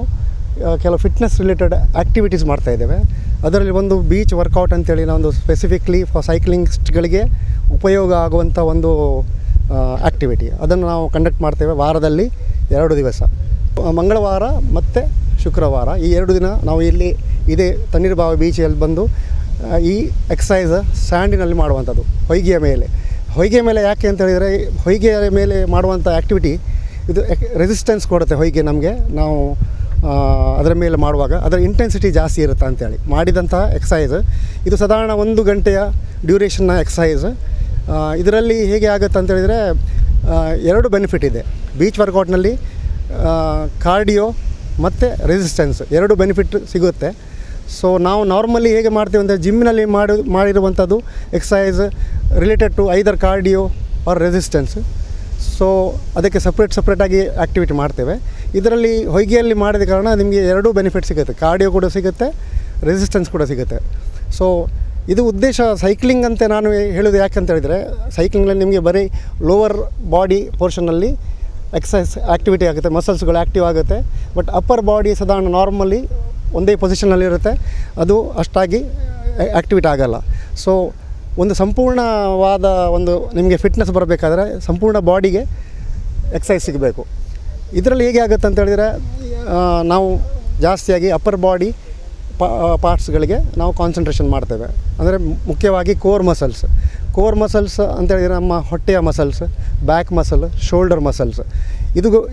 Speaker 4: ಕೆಲವು ಫಿಟ್ನೆಸ್ ರಿಲೇಟೆಡ್ ಆ್ಯಕ್ಟಿವಿಟೀಸ್ ಮಾಡ್ತಾಯಿದ್ದೇವೆ. ಅದರಲ್ಲಿ ಒಂದು ಬೀಚ್ ವರ್ಕೌಟ್ ಅಂತೇಳಿ ನಾವೊಂದು ಸ್ಪೆಸಿಫಿಕ್ಲಿ ಫಾರ್ ಸೈಕ್ಲಿಂಗ್ಸ್ಟ್ಗಳಿಗೆ ಉಪಯೋಗ ಆಗುವಂಥ ಒಂದು ಆ್ಯಕ್ಟಿವಿಟಿ, ಅದನ್ನು ನಾವು ಕಂಡಕ್ಟ್ ಮಾಡ್ತೇವೆ ವಾರದಲ್ಲಿ 2 ದಿವಸ, ಮಂಗಳವಾರ ಮತ್ತು ಶುಕ್ರವಾರ. ಈ 2 ದಿನ ನಾವು ಇಲ್ಲಿ ಇದೇ ತಣ್ಣೀರುಬಾವಿ ಬೀಚಲ್ಲಿ ಬಂದು ಈ ಎಕ್ಸಸೈಸ್ ಸ್ಯಾಂಡಿನಲ್ಲಿ ಮಾಡುವಂಥದ್ದು, ಹೊಯ್ಗೆಯ ಮೇಲೆ. ಯಾಕೆ ಅಂತ ಹೇಳಿದರೆ ಹೊಯ್ಗೆಯ ಮೇಲೆ ಮಾಡುವಂಥ ಆ್ಯಕ್ಟಿವಿಟಿ ಇದು ರೆಸಿಸ್ಟೆನ್ಸ್ ಕೊಡುತ್ತೆ ಹೊಯ್ಗೆ ನಮಗೆ. ನಾವು ಅದರ ಮೇಲೆ ಮಾಡುವಾಗ ಅದರ ಇಂಟೆನ್ಸಿಟಿ ಜಾಸ್ತಿ ಇರುತ್ತೆ ಅಂತೇಳಿ ಮಾಡಿದಂತಹ ಎಕ್ಸಸೈಸ್ ಇದು. ಸಾಧಾರಣ 1 ಗಂಟೆಯ ಡ್ಯೂರೇಷನ್ನ ಎಕ್ಸಸೈಸ್. ಇದರಲ್ಲಿ ಹೇಗೆ ಆಗುತ್ತೆ ಅಂತ ಹೇಳಿದರೆ 2 ಬೆನಿಫಿಟ್ ಇದೆ. ಬೀಚ್ ವರ್ಕೌಟ್ನಲ್ಲಿ ಕಾರ್ಡಿಯೋ ಮತ್ತು ರೆಸಿಸ್ಟೆನ್ಸ್ 2 ಬೆನಿಫಿಟ್ ಸಿಗುತ್ತೆ. ಸೊ ನಾವು ನಾರ್ಮಲಿ ಹೇಗೆ ಮಾಡ್ತೀವಿ ಅಂದರೆ ಜಿಮ್ಮಿನಲ್ಲಿ ಮಾಡಿರುವಂಥದ್ದು exercise related to either cardio or resistance. So ಅದಕ್ಕೆ ಸಪ್ರೇಟಾಗಿ ಆ್ಯಕ್ಟಿವಿಟಿ ಮಾಡ್ತೇವೆ. ಇದರಲ್ಲಿ ಹೊಯ್ಗೆಯಲ್ಲಿ ಮಾಡಿದ ಕಾರಣ ನಿಮಗೆ ಎರಡೂ ಬೆನಿಫಿಟ್ ಸಿಗುತ್ತೆ, ಕಾರ್ಡಿಯೋ ಕೂಡ ಸಿಗುತ್ತೆ, ರೆಸಿಸ್ಟೆನ್ಸ್ ಕೂಡ ಸಿಗುತ್ತೆ. ಸೊ ಇದು ಉದ್ದೇಶ ಸೈಕ್ಲಿಂಗ್ ಅಂತ ನಾನು ಹೇಳೋದು ಯಾಕಂತ ಹೇಳಿದರೆ, ಸೈಕ್ಲಿಂಗಲ್ಲಿ ನಿಮಗೆ ಬರೀ ಲೋವರ್ ಬಾಡಿ ಪೋರ್ಷನಲ್ಲಿ ಎಕ್ಸಸೈಸ್ ಆ್ಯಕ್ಟಿವಿಟಿ ಆಗುತ್ತೆ, ಮಸಲ್ಸ್ಗಳು ಆ್ಯಕ್ಟಿವ್ ಆಗುತ್ತೆ. ಬಟ್ ಅಪ್ಪರ್ ಬಾಡಿ ಸಾಧಾರಣ ನಾರ್ಮಲಿ ಒಂದೇ ಪೊಸಿಷನ್ನಲ್ಲಿರುತ್ತೆ, ಅದು ಅಷ್ಟಾಗಿ ಆ್ಯಕ್ಟಿವಿಟಿ ಆಗಲ್ಲ. ಸೊ ಒಂದು ಸಂಪೂರ್ಣವಾದ ಒಂದು ನಿಮಗೆ ಫಿಟ್ನೆಸ್ ಬರಬೇಕಾದ್ರೆ ಸಂಪೂರ್ಣ ಬಾಡಿಗೆ ಎಕ್ಸಸೈಸ್ ಸಿಗಬೇಕು. ಇದರಲ್ಲಿ ಹೇಗೆ ಆಗುತ್ತೆ ಅಂತ ಹೇಳಿದರೆ, ನಾವು ಜಾಸ್ತಿಯಾಗಿ ಅಪ್ಪರ್ ಬಾಡಿ ಪಾರ್ಟ್ಸ್ಗಳಿಗೆ ನಾವು ಕಾನ್ಸಂಟ್ರೇಷನ್ ಮಾಡ್ತೇವೆ. ಅಂದರೆ ಮುಖ್ಯವಾಗಿ ಕೋರ್ ಮಸಲ್ಸ್ ಅಂತ ಹೇಳಿದರೆ ನಮ್ಮ ಹೊಟ್ಟೆಯ muscles, back muscle, shoulder muscles.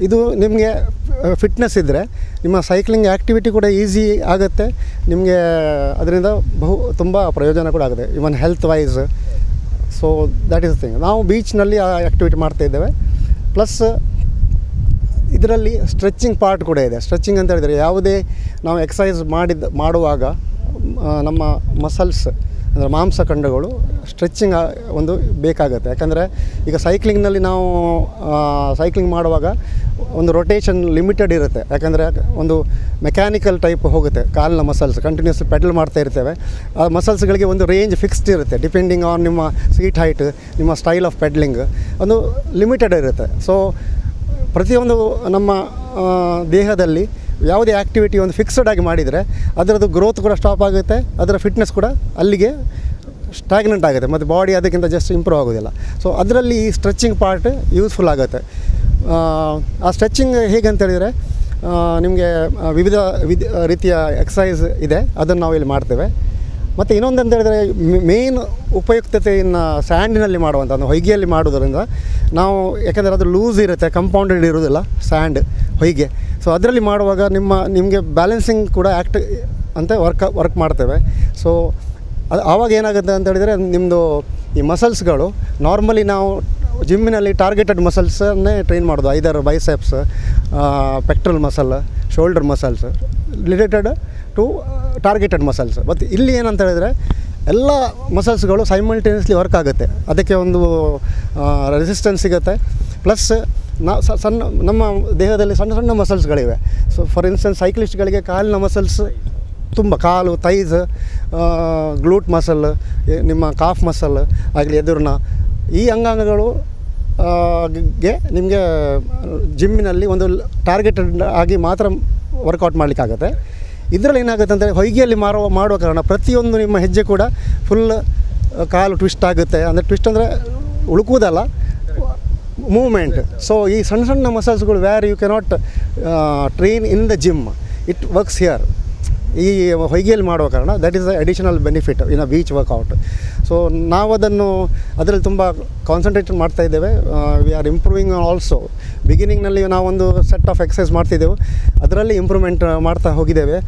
Speaker 4: ಇದು ನಿಮಗೆ ಫಿಟ್ನೆಸ್ ಇದ್ದರೆ ನಿಮ್ಮ ಸೈಕ್ಲಿಂಗ್ ಆ್ಯಕ್ಟಿವಿಟಿ ಕೂಡ ಈಸಿ ಆಗುತ್ತೆ, ನಿಮಗೆ ಅದರಿಂದ ತುಂಬ ಪ್ರಯೋಜನ ಕೂಡ ಆಗುತ್ತೆ, even health wise. So that is the thing. ನಾವು ಬೀಚ್ನಲ್ಲಿ ಆ ಆ್ಯಕ್ಟಿವಿಟಿ ಮಾಡ್ತಾಯಿದ್ದೇವೆ. ಪ್ಲಸ್ ಇದರಲ್ಲಿ ಸ್ಟ್ರೆಚಿಂಗ್ ಪಾರ್ಟ್ ಕೂಡ ಇದೆ. ಸ್ಟ್ರೆಚಿಂಗ್ ಅಂತ ಹೇಳಿದರೆ ಯಾವುದೇ ನಾವು ಎಕ್ಸಸೈಸ್ ಮಾಡುವಾಗ ನಮ್ಮ ಮಸಲ್ಸ್ ಅಂದರೆ ಮಾಂಸಖಂಡಗಳು ಸ್ಟ್ರೆಚಿಂಗ್ ಒಂದು ಬೇಕಾಗುತ್ತೆ. ಯಾಕಂದರೆ ಈಗ ಸೈಕ್ಲಿಂಗ್ನಲ್ಲಿ ನಾವು ಸೈಕ್ಲಿಂಗ್ ಮಾಡುವಾಗ ಒಂದು ರೊಟೇಷನ್ ಲಿಮಿಟೆಡ್ ಇರುತ್ತೆ. ಯಾಕಂದರೆ ಒಂದು ಮೆಕ್ಯಾನಿಕಲ್ ಟೈಪ್ ಹೋಗುತ್ತೆ ಕಾಲಿನ ಮಸಲ್ಸ್, ಕಂಟಿನ್ಯೂಸ್ ಪೆಡಲ್ ಮಾಡ್ತಾ ಇರ್ತೇವೆ. ಆ ಮಸಲ್ಸ್ಗಳಿಗೆ ಒಂದು ರೇಂಜ್ ಫಿಕ್ಸ್ಡ್ ಇರುತ್ತೆ, ಡಿಪೆಂಡಿಂಗ್ ಆನ್ ನಿಮ್ಮ ಸೀಟ್ ಹೈಟ್, ನಿಮ್ಮ ಸ್ಟೈಲ್ ಆಫ್ ಪೆಡ್ಲಿಂಗ್ ಒಂದು ಲಿಮಿಟೆಡ್ ಇರುತ್ತೆ. ಸೊ ಪ್ರತಿಯೊಂದು ನಮ್ಮ ದೇಹದಲ್ಲಿ ಯಾವುದೇ ಆ್ಯಕ್ಟಿವಿಟಿ ಒಂದು ಫಿಕ್ಸ್ಡ್ ಆಗಿ ಮಾಡಿದರೆ ಅದರದ್ದು ಗ್ರೋತ್ ಕೂಡ ಸ್ಟಾಪ್ ಆಗುತ್ತೆ, ಅದರ ಫಿಟ್ನೆಸ್ ಕೂಡ ಅಲ್ಲಿಗೆ ಸ್ಟ್ಯಾಗ್ನೆಂಟ್ ಆಗುತ್ತೆ, ಮತ್ತು ಬಾಡಿ ಅದಕ್ಕಿಂತ ಜಸ್ಟ್ ಇಂಪ್ರೂವ್ ಆಗೋದಿಲ್ಲ. ಸೊ ಅದರಲ್ಲಿ ಈ ಸ್ಟ್ರೆಚಿಂಗ್ ಪಾರ್ಟ್ ಯೂಸ್ಫುಲ್ ಆಗುತ್ತೆ. ಆ ಸ್ಟ್ರೆಚಿಂಗ್ ಹೇಗೆ ಅಂತ ಹೇಳಿದರೆ, ನಿಮಗೆ ವಿವಿಧ ರೀತಿಯ ಎಕ್ಸಸೈಸ್ ಇದೆ, ಅದನ್ನು ನಾವು ಇಲ್ಲಿ ಮಾಡ್ತೇವೆ. ಮತ್ತು ಇನ್ನೊಂದು ಅಂತ ಹೇಳಿದರೆ, ಮೇನ್ ಉಪಯುಕ್ತತೆಯನ್ನು ಸ್ಯಾಂಡಿನಲ್ಲಿ ಮಾಡುವಂಥ ಹೊಯ್ಗೆಯಲ್ಲಿ ಮಾಡೋದರಿಂದ ನಾವು, ಯಾಕೆಂದರೆ ಅದು ಲೂಸ್ ಇರುತ್ತೆ, ಕಂಪೌಂಡೆಡ್ ಇರೋದಿಲ್ಲ ಸ್ಯಾಂಡ್ ಹೊಯ್ಗೆ. ಸೊ ಅದರಲ್ಲಿ ಮಾಡುವಾಗ ನಿಮಗೆ ಬ್ಯಾಲೆನ್ಸಿಂಗ್ ಕೂಡ ಅಂತ ವರ್ಕ್ ಮಾಡ್ತೇವೆ. ಸೊ ಆವಾಗ ಏನಾಗುತ್ತೆ ಅಂತ ಹೇಳಿದರೆ, ನಿಮ್ಮದು ಈ ಮಸಲ್ಸ್ಗಳು ನಾರ್ಮಲಿ ನಾವು ಜಿಮ್ಮಿನಲ್ಲಿ ಟಾರ್ಗೆಟೆಡ್ ಮಸಲ್ಸನ್ನೇ ಟ್ರೈನ್ ಮಾಡೋದು, either biceps, pectoral muscle, shoulder muscles related to targeted muscles. ಮತ್ತು ಇಲ್ಲಿ ಏನಂತ ಹೇಳಿದರೆ ಎಲ್ಲ ಮಸಲ್ಸ್ಗಳು ಸೈಮಲ್ಟೇನಿಯಸ್ಲಿ ವರ್ಕ್ ಆಗುತ್ತೆ, ಅದಕ್ಕೆ ಒಂದು ರೆಸಿಸ್ಟೆನ್ಸ್ ಸಿಗುತ್ತೆ. ಪ್ಲಸ್ ನಮ್ಮ ದೇಹದಲ್ಲಿ ಸಣ್ಣ ಸಣ್ಣ ಮಸಲ್ಸ್ಗಳಿವೆ. ಸೊ ಫಾರ್ ಇನ್ಸ್ಟೆನ್ಸ್ ಸೈಕ್ಲಿಸ್ಟ್ಗಳಿಗೆ ಕಾಲಿನ ಮಸಲ್ಸ್ ತುಂಬ, ಕಾಲು, ಥೈಸ್, ಗ್ಲೂಟ್ ಮಸಲ್, ನಿಮ್ಮ ಕಾಫ್ ಮಸಲ್ ಆಗಲಿ, ಎದುರಿನ ಈ ಅಂಗಾಂಗಗಳು ಗೆ ನಿಮಗೆ ಜಿಮ್ಮಿನಲ್ಲಿ ಒಂದು ಟಾರ್ಗೆಟೆಡ್ ಆಗಿ ಮಾತ್ರ ವರ್ಕೌಟ್ ಮಾಡಲಿಕ್ಕಾಗುತ್ತೆ. ಇದರಲ್ಲಿ ಏನಾಗುತ್ತೆ ಅಂದರೆ, ಹೊಯ್ಗೆಯಲ್ಲಿ ಮಾಡುವ ಕಾರಣ ಪ್ರತಿಯೊಂದು ನಿಮ್ಮ ಹೆಜ್ಜೆ ಕೂಡ ಫುಲ್ ಕಾಲು ಟ್ವಿಸ್ಟ್ ಆಗುತ್ತೆ. ಅಂದರೆ ಟ್ವಿಸ್ಟ್ ಅಂದರೆ ಉಳುಕುವುದಲ್ಲ, ಮೂವ್ಮೆಂಟ್. ಸೊ ಈ ಸಣ್ಣ ಸಣ್ಣ ಮಸಲ್ಸ್ಗಳು where you cannot train in the gym, it works here. ಈ ಹೊಯ್ಗೆಯಲ್ಲಿ ಮಾಡುವ ಕಾರಣ that is the additional benefit in a beach workout. So ನಾವು ಅದರಲ್ಲಿ ತುಂಬ ಕಾನ್ಸಂಟ್ರೇಟ್ ಮಾಡ್ತಾ ಇದ್ದೇವೆ. We are improving also. ಬಿಗಿನಿಂಗ್ನಲ್ಲಿ ನಾವೊಂದು ಸೆಟ್ ಆಫ್ ಎಕ್ಸಸೈಸ್ ಮಾಡ್ತಿದ್ದೆವು, ಅದರಲ್ಲಿ ಇಂಪ್ರೂವ್ಮೆಂಟ್ ಮಾಡ್ತಾ ಹೋಗಿದ್ದೇವೆ.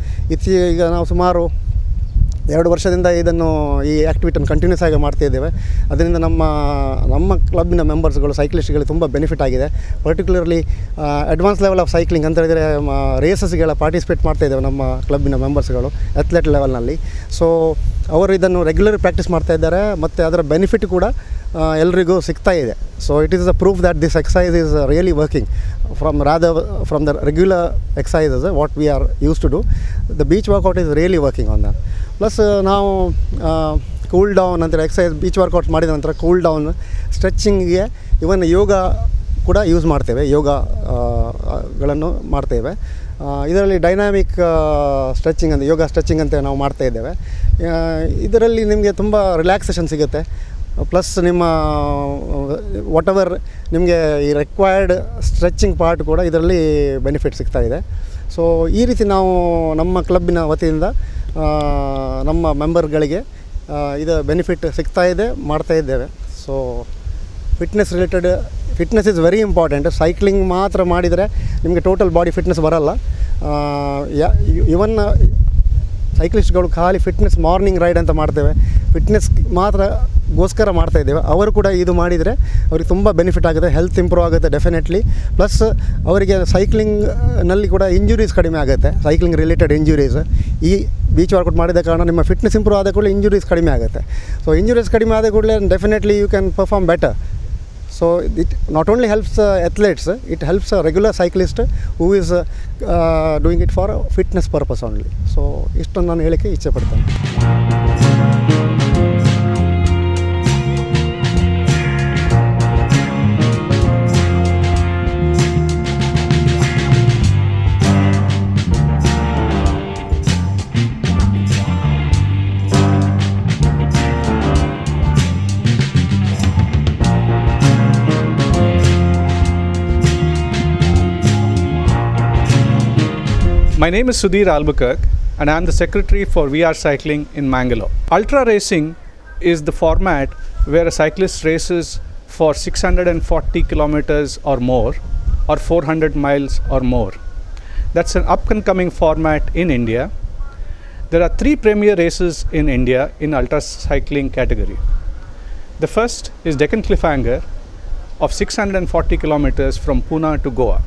Speaker 4: ಈಗ ನಾವು ಸುಮಾರು 2 ವರ್ಷದಿಂದ ಈ ಆ್ಯಕ್ಟಿವಿಟಿಯನ್ನು ಕಂಟಿನ್ಯೂಸ್ ಆಗಿ ಮಾಡ್ತಾಯಿದ್ದೇವೆ. ಅದರಿಂದ ನಮ್ಮ ಕ್ಲಬ್ಬಿನ ಮೆಂಬರ್ಸ್ಗಳು, ಸೈಕ್ಲಿಸ್ಟ್ಗಳಿಗೆ ತುಂಬ ಬೆನಿಫಿಟ್ ಆಗಿದೆ. Particularly advance level of cycling ಅಂತ ಹೇಳಿದರೆ ರೇಸಸ್ಗೆಲ್ಲ ಪಾರ್ಟಿಸಿಪೇಟ್ ಮಾಡ್ತಾಯಿದ್ದೇವೆ ನಮ್ಮ ಕ್ಲಬ್ಬಿನ ಮೆಂಬರ್ಸ್ಗಳು ಅಥ್ಲೆಟ್ ಲೆವೆಲ್ನಲ್ಲಿ. ಸೊ ಅವರು ಇದನ್ನು ರೆಗ್ಯುಲರ್ ಪ್ರಾಕ್ಟೀಸ್ ಮಾಡ್ತಾಯಿದ್ದಾರೆ, ಮತ್ತು ಅದರ ಬೆನಿಫಿಟ್ ಕೂಡ ಎಲ್ರಿಗೂ ಸಿಗ್ತಾ ಇದೆ. So it is a proof that this exercise is really working from the regular exercises what we are use to do. The beach workout is really working on that. Plus ನಾವು ಕೂಲ್ ಡೌನ್ ಅಂತೇಳಿ ಎಕ್ಸಸೈಸ್ ಬೀಚ್ ವರ್ಕೌಟ್ ಮಾಡಿದ ನಂತರ ಕೂಲ್ ಡೌನ್, ಸ್ಟ್ರೆಚಿಂಗಿಗೆ ಇವನ್ ಯೋಗ ಕೂಡ ಯೂಸ್ ಮಾಡ್ತೇವೆ, ಯೋಗಗಳನ್ನು ಮಾಡ್ತೇವೆ. ಇದರಲ್ಲಿ ಡೈನಾಮಿಕ್ ಸ್ಟ್ರೆಚಿಂಗ್ ಅಂತ, ಯೋಗ ಸ್ಟ್ರೆಚಿಂಗ್ ಅಂತ ನಾವು ಮಾಡ್ತಾಯಿದ್ದೇವೆ. ಇದರಲ್ಲಿ ನಿಮಗೆ ತುಂಬ ರಿಲ್ಯಾಕ್ಸೇಷನ್ ಸಿಗುತ್ತೆ. ಪ್ಲಸ್ ನಿಮ್ಮ ವಾಟ್ ಎವರ್ ನಿಮಗೆ ಈ ರಿಕ್ವೈರ್ಡ್ ಸ್ಟ್ರೆಚಿಂಗ್ ಪಾರ್ಟ್ ಕೂಡ ಇದರಲ್ಲಿ ಬೆನಿಫಿಟ್ ಸಿಗ್ತಾಯಿದೆ. ಸೊ ಈ ರೀತಿ ನಾವು ನಮ್ಮ ಕ್ಲಬ್ಬಿನ ವತಿಯಿಂದ ನಮ್ಮ ಮೆಂಬರ್ಗಳಿಗೆ ಇದು ಬೆನಿಫಿಟ್ ಸಿಗ್ತಾಯಿದೆ, ಮಾಡ್ತಾಯಿದ್ದೇವೆ. So fitness is very important. Cycling ಮಾತ್ರ ಮಾಡಿದರೆ ನಿಮಗೆ ಟೋಟಲ್ ಬಾಡಿ ಫಿಟ್ನೆಸ್ ಬರಲ್ಲ. ಇವನ್ ಸೈಕ್ಲಿಸ್ಟ್ಗಳು ಖಾಲಿ ಫಿಟ್ನೆಸ್ ಮಾರ್ನಿಂಗ್ ರೈಡ್ ಅಂತ ಮಾಡ್ತೇವೆ, ಫಿಟ್ನೆಸ್ ಮಾತ್ರಗೋಸ್ಕರ ಮಾಡ್ತಾಯಿದ್ದೇವೆ. ಅವರು ಕೂಡ ಇದು ಮಾಡಿದರೆ ಅವ್ರಿಗೆ ತುಂಬ ಬೆನಿಫಿಟ್ ಆಗುತ್ತೆ, ಹೆಲ್ತ್ ಇಂಪ್ರೂವ್ ಆಗುತ್ತೆ ಡೆಫಿನೆಟ್ಲಿ. ಪ್ಲಸ್ ಅವರಿಗೆ ಸೈಕ್ಲಿಂಗ್ನಲ್ಲಿ ಕೂಡ ಇಂಜುರೀಸ್ ಕಡಿಮೆ ಆಗುತ್ತೆ, ಸೈಕ್ಲಿಂಗ್ ರಿಲೇಟೆಡ್ ಇಂಜುರೀಸ್. ಈ ಬೀಚ್ ವರ್ಕೌಟ್ ಮಾಡಿದ ಕಾರಣ ನಿಮ್ಮ ಫಿಟ್ನೆಸ್ ಇಂಪ್ರೂವ್ ಆದ ಕೂಡಲೇ ಇಂಜುರೀಸ್ ಕಡಿಮೆ ಆಗುತ್ತೆ. ಸೊ ಇಂಜುರೀಸ್ ಕಡಿಮೆ ಆದ ಕೂಡಲೇ definitely you can perform better So it not only helps athletes, it helps a regular cyclist who is doing it for fitness purpose only. So ಇಷ್ಟನ್ನು ನಾನು ಹೇಳಕ್ಕೆ ಇಚ್ಛೆ ಪಡ್ತೇನೆ.
Speaker 5: My name is Sudhir Albuquerque and I am the secretary for VR Cycling in Mangalore. Ultra racing is the format where a cyclist races for 640 kilometers or more or 400 miles or more. That's an up and coming format in India. There are 3 premier races in India in ultra cycling category. The first is Deccan Cliffhanger of 640 kilometers from Pune to Goa.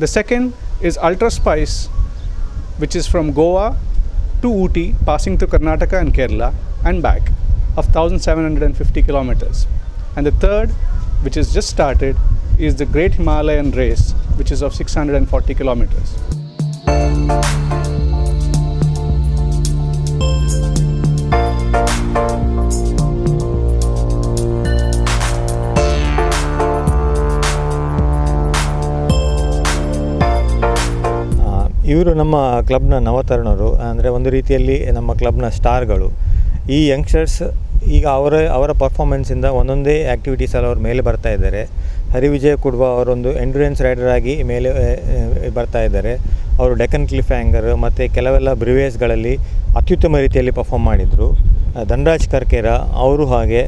Speaker 5: The second is Ultra Spice, which is from Goa to Ooty, passing through Karnataka and Kerala and back, of 1750 kilometers. And the third, which is just started, is the Great Himalayan Race, which is of 640 kilometers.
Speaker 3: ಇವರು ನಮ್ಮ ಕ್ಲಬ್ನ ನವತರುಣರು, ಅಂದರೆ ಒಂದು ರೀತಿಯಲ್ಲಿ ನಮ್ಮ ಕ್ಲಬ್ನ ಸ್ಟಾರ್ಗಳು. ಈ ಯಂಗ್ಸ್ಟರ್ಸ್ ಈಗ ಅವರ ಪರ್ಫಾರ್ಮೆನ್ಸಿಂದ ಒಂದೊಂದೇ ಆ್ಯಕ್ಟಿವಿಟೀಸಲ್ಲಿ ಅವ್ರ ಮೇಲೆ ಬರ್ತಾ ಇದ್ದಾರೆ. ಹರಿವಿಜಯ ಕುಡ್ವ ಅವರೊಂದು ಎಂಡ್ಯೂರೆನ್ಸ್ ರೈಡರ್ ಆಗಿ ಮೇಲೆ ಬರ್ತಾ ಇದ್ದಾರೆ. ಅವರು ಡೆಕ್ಕನ್ ಕ್ಲಿಫ್ ಹ್ಯಾಂಗರ್ ಮತ್ತು ಕೆಲವೆಲ್ಲ ಬ್ರಿವೇಸ್ಗಳಲ್ಲಿ ಅತ್ಯುತ್ತಮ ರೀತಿಯಲ್ಲಿ ಪರ್ಫಾರ್ಮ್ ಮಾಡಿದರು. ಧನರಾಜ್ ಕರ್ಕೇರ ಅವರು ಹಾಗೆ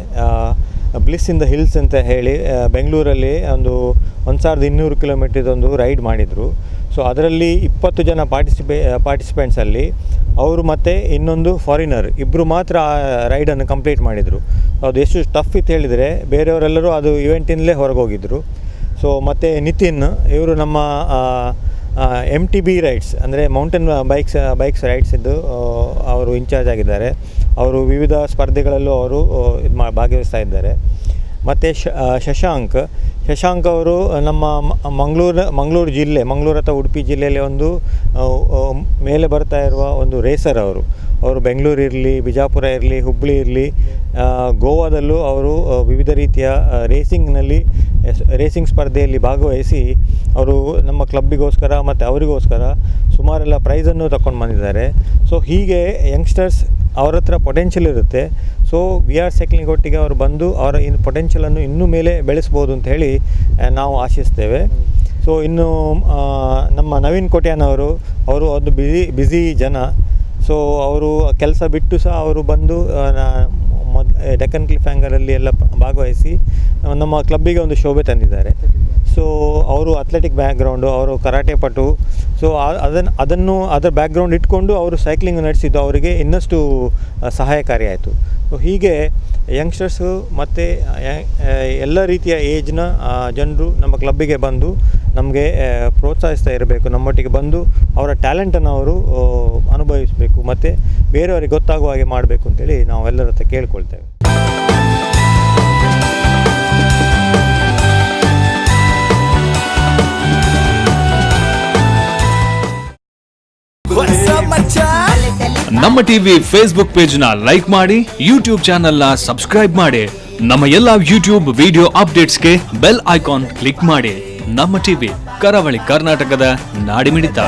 Speaker 3: ಬ್ಲಿಸ್ ಇನ್ ದ ಹಿಲ್ಸ್ ಅಂತ ಹೇಳಿ ಬೆಂಗಳೂರಲ್ಲಿ ಒಂದು 1200 ಕಿಲೋಮೀಟರ್ದೊಂದು ರೈಡ್ ಮಾಡಿದರು. ಸೊ ಅದರಲ್ಲಿ 20 ಜನ ಪಾರ್ಟಿಸಿಪೆಂಟ್ಸಲ್ಲಿ ಅವರು ಮತ್ತು ಇನ್ನೊಂದು ಫಾರಿನರ್ ಇಬ್ಬರು ಮಾತ್ರ ಆ ರೈಡನ್ನು ಕಂಪ್ಲೀಟ್ ಮಾಡಿದರು. ಅದು ಎಷ್ಟು ಟಫ್ ಇತ್ತು ಹೇಳಿದರೆ ಬೇರೆಯವರೆಲ್ಲರೂ ಅದು ಇವೆಂಟಿಂದಲೇ ಹೊರಗೋಗಿದ್ದರು. ಸೊ ಮತ್ತು ನಿತಿನ್ ಇವರು ನಮ್ಮ MTB ರೈಡ್ಸ್ ಅಂದರೆ ಮೌಂಟೇನ್ ಬೈಕ್ಸ್ ರೈಡ್ಸಿದ್ದು ಅವರು ಇನ್ಚಾರ್ಜ್ ಆಗಿದ್ದಾರೆ. ಅವರು ವಿವಿಧ ಸ್ಪರ್ಧೆಗಳಲ್ಲೂ ಅವರು ಭಾಗವಹಿಸ್ತಾ ಇದ್ದಾರೆ. ಮತ್ತು ಶಶಾಂಕ್ ಅವರು ನಮ್ಮ ಮಂಗಳೂರು ಜಿಲ್ಲೆ, ಮಂಗಳೂರು ಅಥವಾ ಉಡುಪಿ ಜಿಲ್ಲೆಯಲ್ಲಿ ಒಂದು ಮೇಲೆ ಬರ್ತಾ ಇರುವ ಒಂದು ರೇಸರ್. ಅವರು ಬೆಂಗಳೂರು ಇರಲಿ, ಬಿಜಾಪುರ ಇರಲಿ, ಹುಬ್ಬಳ್ಳಿ ಇರಲಿ, ಗೋವಾದಲ್ಲೂ ಅವರು ವಿವಿಧ ರೀತಿಯ ರೇಸಿಂಗ್ ಸ್ಪರ್ಧೆಯಲ್ಲಿ ಭಾಗವಹಿಸಿ ಅವರು ನಮ್ಮ ಕ್ಲಬ್ಬಿಗೋಸ್ಕರ ಮತ್ತು ಅವರಿಗೋಸ್ಕರ ಸುಮಾರೆಲ್ಲ ಪ್ರೈಸನ್ನು ತಗೊಂಡು ಬಂದಿದ್ದಾರೆ. ಸೊ ಹೀಗೆ ಯಂಗ್ಸ್ಟರ್ಸ್ ಅವ್ರ ಹತ್ರ ಪೊಟೆನ್ಷಿಯಲ್ ಇರುತ್ತೆ. ಸೊ VR ಸೈಕ್ಲಿಂಗ್ ಒಟ್ಟಿಗೆ ಅವರು ಬಂದು ಅವರ ಪೊಟೆನ್ಷಿಯಲನ್ನು ಇನ್ನೂ ಮೇಲೆ ಬೆಳೆಸ್ಬೋದು ಅಂತ ಹೇಳಿ ನಾವು ಆಶಿಸ್ತೇವೆ. ಸೊ ಇನ್ನು ನಮ್ಮ ನವೀನ್ ಕೋಟ್ಯಾನವರು ಒಂದು ಬ್ಯುಸಿ ಜನ. ಸೊ ಅವರು ಕೆಲಸ ಬಿಟ್ಟು ಸಹ ಅವರು ಬಂದು ಡೆಕ್ಕನ್ ಕ್ಲಿಫ್ ಹ್ಯಾಂಗರಲ್ಲಿ ಎಲ್ಲ ಭಾಗವಹಿಸಿ ನಮ್ಮ ಕ್ಲಬ್ಬಿಗೆ ಒಂದು ಶೋಭೆ ತಂದಿದ್ದಾರೆ. ಸೊ ಅವರು ಅಥ್ಲೆಟಿಕ್ ಬ್ಯಾಕ್ಗ್ರೌಂಡು, ಅವರು ಕರಾಟೆ ಪಟು. ಸೊ ಅದರ ಬ್ಯಾಕ್ಗ್ರೌಂಡ್ ಇಟ್ಕೊಂಡು ಅವರು ಸೈಕ್ಲಿಂಗ್ ನಡೆಸಿದ್ದು ಅವರಿಗೆ ಇನ್ನಷ್ಟು ಸಹಾಯಕಾರಿಯಾಯಿತು. ಸೊ ಹೀಗೆ ಯಂಗ್ಸ್ಟರ್ಸು ಮತ್ತು ಎಲ್ಲ ರೀತಿಯ ಏಜ್ನ ಜನರು ನಮ್ಮ ಕ್ಲಬ್ಬಿಗೆ ಬಂದು ನಮಗೆ ಪ್ರೋತ್ಸಾಹಿಸ್ತಾ ಇರಬೇಕು. ನಮ್ಮೊಟ್ಟಿಗೆ ಬಂದು ಅವರ ಟ್ಯಾಲೆಂಟನ್ನು ಅವರು ಅನುಭವಿಸಬೇಕು ಮತ್ತು ಬೇರೆಯವರಿಗೆ ಗೊತ್ತಾಗುವ ಹಾಗೆ ಮಾಡಬೇಕು ಅಂತೇಳಿ ನಾವು ಎಲ್ಲರ ಹತ್ರ ಕೇಳ್ಕೊಳ್ತೇವೆ.
Speaker 1: ನಮ್ಮ ಟಿವಿ ಫೇಸ್ಬುಕ್ ಪೇಜ್ ನ ಲೈಕ್ ಮಾಡಿ, ಯೂಟ್ಯೂಬ್ ಚಾನೆಲ್ ನ ಸಬ್ಸ್ಕ್ರೈಬ್ ಮಾಡಿ. ನಮ್ಮ ಎಲ್ಲಾ ಯೂಟ್ಯೂಬ್ ವಿಡಿಯೋ ಅಪ್ಡೇಟ್ಸ್ಗೆ ಬೆಲ್ ಐಕಾನ್ ಕ್ಲಿಕ್ ಮಾಡಿ. ನಮ್ಮ ಟಿವಿ ಕರಾವಳಿ ಕರ್ನಾಟಕದ ನಾಡಿಮಿಡಿತ.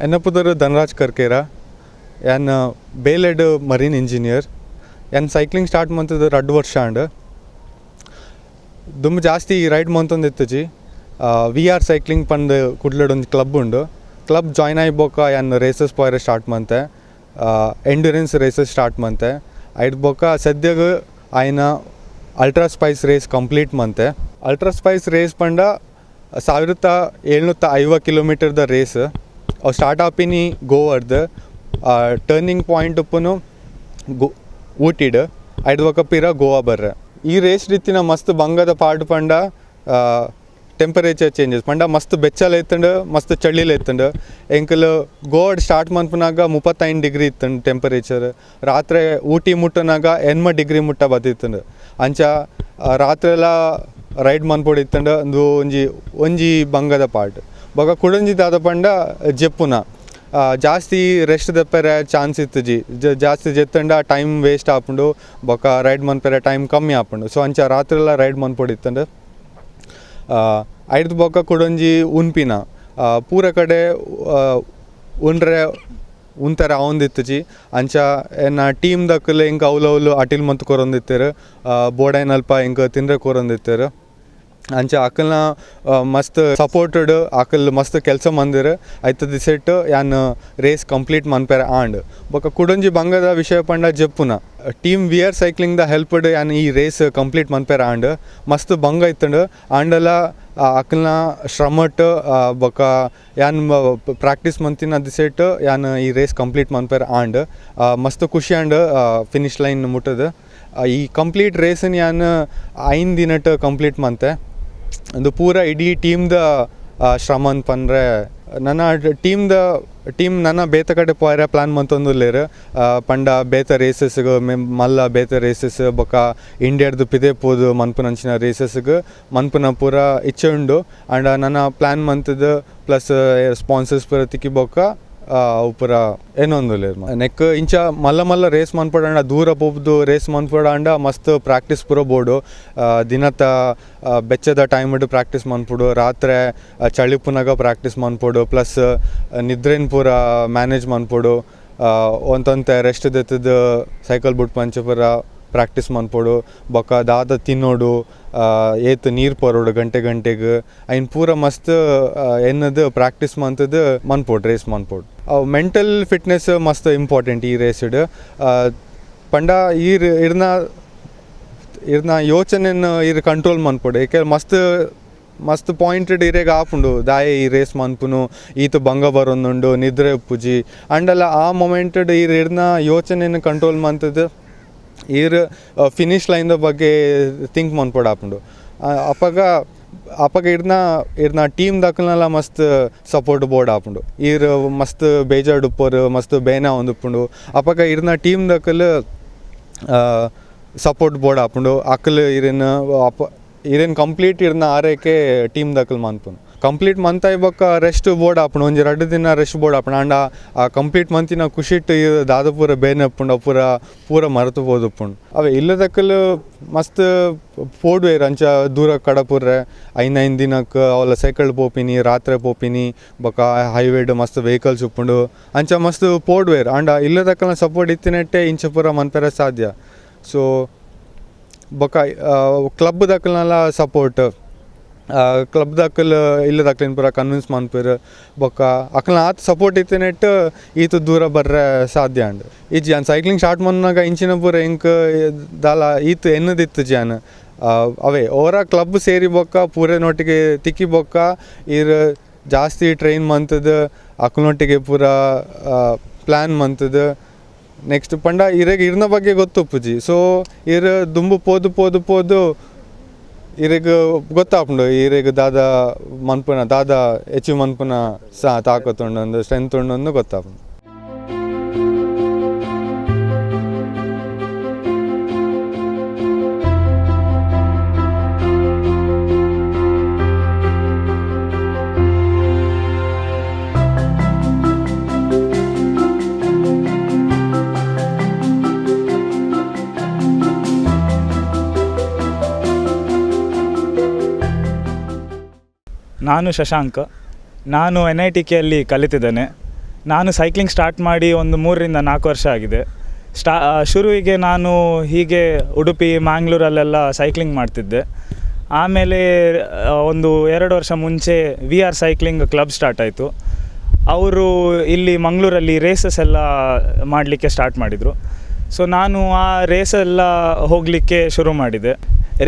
Speaker 6: ಎನ್ನ ಪುದರ್ ಧನರಾಜ್ ಕರ್ಕೇರ ಎನ್ ಬೇಲೆಡ್ ಮರೀನ್ ಇಂಜಿನಿಯರ್ ಎನ್ ಸೈಕ್ಲಿಂಗ್ ಸ್ಟಾರ್ಟ್ ಮಂತದ 2 ವರ್ಷ ಅಂಡ್ ದುಂಬು ಜಾಸ್ತಿ ರೈಡ್ ಮಂತೊಂದು ಇತ್ತಜಿ ವಿ ಆರ್ ಸೈಕ್ಲಿಂಗ್ ಪಂದ್ ಕುಡ್ಲಡೊಂದು ಕ್ಲಬ್ ಉಂಡು ಕ್ಲಬ್ ಜಾಯ್ನ್ ಆಯ್ಬೋಕ ಎನ್ ರೇಸಸ್ ಪೋಯ್ರೆ ಸ್ಟಾರ್ಟ್ ಮಂತೆ ಎಂಡ್ಯೂರೆನ್ಸ್ ರೇಸಸ್ ಸ್ಟಾರ್ಟ್ ಮಂತೆ ಐಡ್ ಬೋಕ ಸದ್ಯಗ ಆಯ್ನ ಅಲ್ಟ್ರಾ ಸ್ಪೈಸ್ ರೇಸ್ ಕಂಪ್ಲೀಟ್ ಮಂತೆ ಅಲ್ಟ್ರಾ ಸ್ಪೈಸ್ ರೇಸ್ ಪಂಡ 1750 ಕಿಲೋಮೀಟರ್ದ ರೇಸ್ ಅವು ಸ್ಟಾರ್ಟ್ ಆಪಿನಿ ಗೋವರ್ದು ಟರ್ನಿಂಗ್ ಪಾಯಿಂಟ್ ಉಪ್ಪನು ಊಟಿಡ್ ಐಡ್ ಬೋಕ ಪಿರ ಗೋವಾ ಬರ್ರೆ ಈ ರೇಸ್ ರೀತಿನ ಮಸ್ತ್ ಬಂಗದ ಪಾರ್ಟ್ ಪಂಡ ಟೆಂಪರೇಚರ್ ಚೇಂಜಸ್ ಪಂಡ ಮಸ್ತ್ ಬೆಚ್ಚಲ ಇತ್ತಂಡು ಮಸ್ತ್ ಚಳಿಲ ಇತ್ತಂಡು ಎಂಕಲ್ ಗೋಡ್ ಸ್ಟಾರ್ಟ್ ಮನ್ಪನಾಗ 35 ಡಿಗ್ರಿ ಇತ್ತಂಡು ಟೆಂಪರೇಚರ್ ರಾತ್ರಿ ಊಟಿ ಮುಟ್ಟನಾಗ 80 ಡಿಗ್ರಿ ಮುಟ್ಟ ಬತ್ತಿತ್ತಂಡು ಅಂಚ ರಾತ್ರಿ ಎಲ್ಲ ರೈಡ್ ಮನ್ಪೊಡು ಇತ್ತಂಡು ಒಂದು ಒಂಜಿ ಬಂಗದ ಪಾರ್ಟ್ ಬೊಕ ಕುಡಂಜಿ ದಾದ ಪಂಡ ಜೆಪ್ಪುನ ಜಾಸ್ತಿ ರೆಸ್ಟ್ ದಪ್ಪರೆ ಚಾನ್ಸ್ ಇತ್ತು ಜಾಸ್ತಿ ಜೆತ್ತಂಡ ಟೈಮ್ ವೇಸ್ಟ್ ಆಪುಂಡು ಬೊಕ ರೈಡ್ ಮನ್ಪೆರೆ ಟೈಮ್ ಕಮ್ಮಿ ಆಪುಂಡು ಸೊ ಅಂಚ ರಾತ್ರಿ ಎಲ್ಲ ರೈಡ್ ಮನ್ಪೊಡಿತ್ತಂಡು ಐದು ಬೊಕ್ಕ ಕುಡೊಂಜಿ ಉನ್ಪಿನ ಪೂರ ಕಡೆ ಉಂಡ್ರೆ ಉಂತರ ಅವಂದಿತ್ತಜಿ ಅಂಚ ಎನ್ನ ಟೀಮ್ ದಕ್ಕಲು ಇಂಕ ಅವಲವಲು ಅಟಿಲ್ ಮಂತ್ ಕೊರೊಂದಿತ್ತೇರು ಬೋಡೈನ್ ಅಲ್ಪ ಇಂಕ ತಿಂದ್ರೆ ಕೊರೊಂದಿತ್ತೇರು ಅಂಚ ಅಕಲ್ನ ಮಸ್ತ್ ಸಪೋರ್ಟೆಡ್ ಅಕಲ್ ಮಸ್ತ್ ಕೆಲಸ ಮಂದಿರ ಐತ ದಿಸೆಟ್ ಯಾನ್ ರೇಸ್ ಕಂಪ್ಲೀಟ್ ಮನ್ಪೆರೆ ಆಂಡ್ ಬೊಕ ಕುಡೊಂಜಿ ಬಂಗದ ವಿಷಯ ಪಂಡ ಜೆಪ್ಪುನ ಟೀಮ್ ವಿ ಆರ್ ಸೈಕ್ಲಿಂಗ್ ದ ಹೆಲ್ಪ್ಡ್ ಯಾನ್ ಈ ರೇಸ್ ಕಂಪ್ಲೀಟ್ ಮನ್ಪೆರೆ ಆಂಡ್ ಮಸ್ತ್ ಬಂಗ ಇತ್ತಂಡು ಆಂಡಲ ಅಕಲ್ನ ಶ್ರಮಟ್ ಬೊಕ ಯಾನ್ ಪ್ರಾಕ್ಟೀಸ್ ಮಂತಿನ ದಿಸೆಟ್ ಯಾನ್ ಈ ರೇಸ್ ಕಂಪ್ಲೀಟ್ ಮನ್ಪೆರೆ ಆಂಡ್ ಮಸ್ತ್ ಖುಷಿ ಆಂಡ್ ಫಿನಿಶ್ ಲೈನ್ ಮುಟ್ಟದ ಈ ಕಂಪ್ಲೀಟ್ ರೇಸನ್ ಯಾನ್ 5 ದಿನಟ್ ಕಂಪ್ಲೀಟ್ ಮಂತೆ ಒಂದು ಪೂರ ಇಡೀ ಟೀಮ್ದ ಶ್ರಮ ಅಂತ ಪಂದ್ರೆ ನನ್ನ ಟೀಮ್ ನನ್ನ ಬೇತ ಕಡೆ ಪೋಯ್ರೆ ಪ್ಲ್ಯಾನ್ ಮಂತೊಂದುಲ್ಲೇರು ಪಂಡ ಬೇತ ರೇಸಸ್ಗೆ ಮಲ್ಲ ಬೇತ ರೇಸಸ್ ಬೊಕ ಇಂಡಿಯಾಡ್ದು ಪಿದೆ ಪೋದು ಮನ್ಪುನಂಚಿನ ರೇಸಸ್ಗೆ ಮನ್ಪುನ ಪೂರ ಇಚ್ಛೆ ಉಂಡು ಆ್ಯಂಡ್ ನನ್ನ ಪ್ಲ್ಯಾನ್ ಮಂತದ ಪ್ಲಸ್ ಸ್ಪಾನ್ಸರ್ಸ್ ಪೂರ ತಿಕ್ಕಿ ಬೊಕ ಪೂರ ಏನೊಂದುಲ್ಲೇರು ನೆಕ್ ಇಂಚ ಮಲ್ಲ ರೇಸ್ ಮನ್ಪಡಾಂಡ ದೂರ ಪೋಪ್ದು ರೇಸ್ ಮನ್ಪಡಾಂಡ ಮಸ್ತ್ ಪ್ರಾಕ್ಟೀಸ್ ಪೂರ ಬೋಡು ದಿನತ ಬೆಚ್ಚದ ಟೈಮ್ ಇಡು ಪ್ರಾಕ್ಟೀಸ್ ಮನ್ಪುಡು ರಾತ್ರಿ ಚಳಿ ಪುನಗ ಪ್ರಾಕ್ಟೀಸ್ ಮನ್ಪೊಡು ಪ್ಲಸ್ ನಿದ್ರೆನ್ ಪೂರ ಮ್ಯಾನೇಜ್ ಮನ್ಪೊಡು ಒಂತೊಂತೆ ರೆಸ್ಟ್ ದೆತ್ತದ ಸೈಕಲ್ ಬುಟ್ ಪಂಚ ಪೂರ ಪ್ರಾಕ್ಟೀಸ್ ಮನ್ಪೊಡು ಬೊಕ ದಾದ ತಿನ್ನೋಡು ಏತ್ ನೀರು ಪರೋಡು ಗಂಟೆಗೆ ಐನ್ ಪೂರ ಮಸ್ತ್ ಎನ್ನದು ಪ್ರಾಕ್ಟೀಸ್ ಮಂತದ ಮನ್ಪೊಡು ರೇಸ್ ಮನ್ಪೊಡು ಅವು ಮೆಂಟಲ್ ಫಿಟ್ನೆಸ್ ಮಸ್ತ್ ಇಂಪಾರ್ಟೆಂಟ್ ಈ ರೇಸ್ಡ್ ಪಂಡ ಇರ್ನ ಯೋಚನೆಯನ್ನು ಕಂಟ್ರೋಲ್ ಮನ್ಪೊಡು ಏಕೆ ಮಸ್ತ್ ಪಾಯಿಂಟೆಡ್ ಇರೇಗ ಆಪುಂಡು ದಾಯೆ ಈ ರೇಸ್ ಮನ್ಪುನು ಈತ ಭಂಗ ಬರೊಂದುಂಡು ನಿದ್ರೆ ಉಪ್ಪುಜಿ ಅಂಡಲ್ಲ ಆ ಮೊಮೆಂಟೆಡ್ ಇರ್ನ ಯೋಚನೆಯನ್ನು ಕಂಟ್ರೋಲ್ ಮಂತದ ಫಿನಿಶ್ ಲೈನ್ದ ಬಗ್ಗೆ ಥಿಂಕ್ ಮನ್ಪೊಡು ಆಪುಂಡು ಅಪಗ ಇರ್ನ ಟೀಮ್ ದಕ್ಕಲ್ನೆಲ್ಲ ಮಸ್ತ್ ಸಪೋರ್ಟ್ ಬೋರ್ಡ್ ಆಪುಂಡು ಮಸ್ತ್ ಬೇಜಾರ್ಡ್ ಉಪ್ಪರು ಮಸ್ತ್ ಬೇನ ಒಂದುಪ್ಪುಂಡು ಅಪಗ ಇರ್ನ ಟೀಮ್ ದಕ್ಕಲ್ ಸಪೋರ್ಟ್ ಬೋರ್ಡ್ ಆಪುಂಡು ಅಕ್ಕಲ್ ಇರೇನು ಕಂಪ್ಲೀಟ್ ಇರ್ನ ಆರೈಕೆ ಟೀಮ್ ದಕ್ಕಲ್ ಮನ್ಪುನು ಕಂಪ್ಲೀಟ್ ಮಂತ್ ಆಯ್ಬೊಕ್ಕ ರೆಸ್ಟ್ ಬೋರ್ಡ್ ಆಪುಂಡು ಒಂಜಿ 2 ದಿನ ರೆಸ್ಟ್ ಬೋರ್ಡ್ ಆಪುಂಡು ಆಂಡ ಆ ಕಂಪ್ಲೀಟ್ ಮಂತಿನ ಖುಷಿಟ್ ದಾದ ಪೂರ ಬೇನೆ ಉಪ್ಪುಂಡು ಪೂರ ಮರೆತು ಬೋದು ಉಪ್ಪುಂಡು ಅವೇ ಇಲ್ಲದಕ್ಕಲು ಮಸ್ತ್ ಪೋಡ್ವೇರು ಅಂಚ ದೂರ ಕಡಪುರ್ರೆ 5 ದಿನಕ್ಕೆ ಅವಲ ಸೈಕಲ್ ಪೋಪಿನಿ ರಾತ್ರಿ ಪೋಪಿನಿ ಬೊಕ ಹೈವೇಡ್ ಮಸ್ತ್ ವೆಹಿಕಲ್ಸ್ ಉಪ್ಪುಂಡು ಅಂಚ ಮಸ್ತ್ ಪೋಡ್ವೇರು ಆಂಡ ಇಲ್ಲದಕ್ಕಲ ಸಪೋರ್ಟ್ ಇತ್ತಿನಟ್ಟೆ ಇಂಚ ಪೂರ ಮನ್ಪೆರೆ ಸಾಧ್ಯ ಸೊ ಬೊಕ ಕ್ಲಬ್ ದಕ್ಕಲ್ನೆಲ್ಲ ಸಪೋರ್ಟ್ ಕ್ಲಬ್ ದಕ್ಕಲ್ ಇಲ್ಲದಕ್ಕಲಿನ ಪೂರ ಕನ್ವಿನ್ಸ್ ಮನ್ಪೇರು ಬೊಕ್ಕ ಅಕ್ಕಲ್ನ ಆತ ಸಪೋರ್ಟ್ ಇತ್ತಿನೆಟ್ಟು ಈತ ದೂರ ಬರ್ರೆ ಸಾಧ್ಯ ಅಂಡ್ ಜಾನ್ ಸೈಕ್ಲಿಂಗ್ ಸ್ಟಾರ್ಟ್ ಮನ್ನಾಗ ಇಂಚಿನ ಪೂರ ಇಂಕ್ ದಾಲ ಈತ ಎನ್ನದಿತ್ತು ಜಾನ್ ಅವೇ ಅವರ ಕ್ಲಬ್ ಸೇರಿ ಬೊಕ್ಕ ಪೂರನೊಟ್ಟಿಗೆ ತಿಕ್ಕಿ ಬೊಕ್ಕ ಜಾಸ್ತಿ ಟ್ರೈನ್ ಮಂತದ ಅಕ್ಕನೊಟ್ಟಿಗೆ ಪೂರ ಪ್ಲ್ಯಾನ್ ಮಂತದ ನೆಕ್ಸ್ಟ್ ಪಂಡ ಇರ್ನ ಬಗ್ಗೆ ಗೊತ್ತುಪ್ಪುಜಿ ಸೊ ದುಂಬು ಪೋದು ಗೊತ್ತಾಪುಂಡು ದಾದ ಮನ್ಪುನ ದಾದ ಹೆಚ್ಚು ಮನ್ಪುನ ತಾಕತ್ತುಂಡು ಸ್ಟ್ರೆಂತ್ ಉಂಡು ಗೊತ್ತಾಪುಂಡು.
Speaker 7: ನಾನು ಶಶಾಂಕ್, ನಾನು NITKಯಲ್ಲಿ ಕಲಿತಿದ್ದೇನೆ. ನಾನು ಸೈಕ್ಲಿಂಗ್ ಸ್ಟಾರ್ಟ್ ಮಾಡಿ ಒಂದು 3-4 ವರ್ಷ ಆಗಿದೆ. ಶುರುವಿಗೆ ನಾನು ಹೀಗೆ ಉಡುಪಿ ಮ್ಯಾಂಗ್ಳೂರಲ್ಲೆಲ್ಲ ಸೈಕ್ಲಿಂಗ್ ಮಾಡ್ತಿದ್ದೆ. ಆಮೇಲೆ ಒಂದು 2 ವರ್ಷ ಮುಂಚೆ VR ಸೈಕ್ಲಿಂಗ್ ಕ್ಲಬ್ ಸ್ಟಾರ್ಟ್ ಆಯಿತು. ಅವರು ಇಲ್ಲಿ ಮಂಗಳೂರಲ್ಲಿ ರೇಸಸ್ ಎಲ್ಲ ಮಾಡಲಿಕ್ಕೆ ಸ್ಟಾರ್ಟ್ ಮಾಡಿದರು. ಸೊ ನಾನು ಆ ರೇಸೆಲ್ಲ ಹೋಗಲಿಕ್ಕೆ ಶುರು ಮಾಡಿದೆ.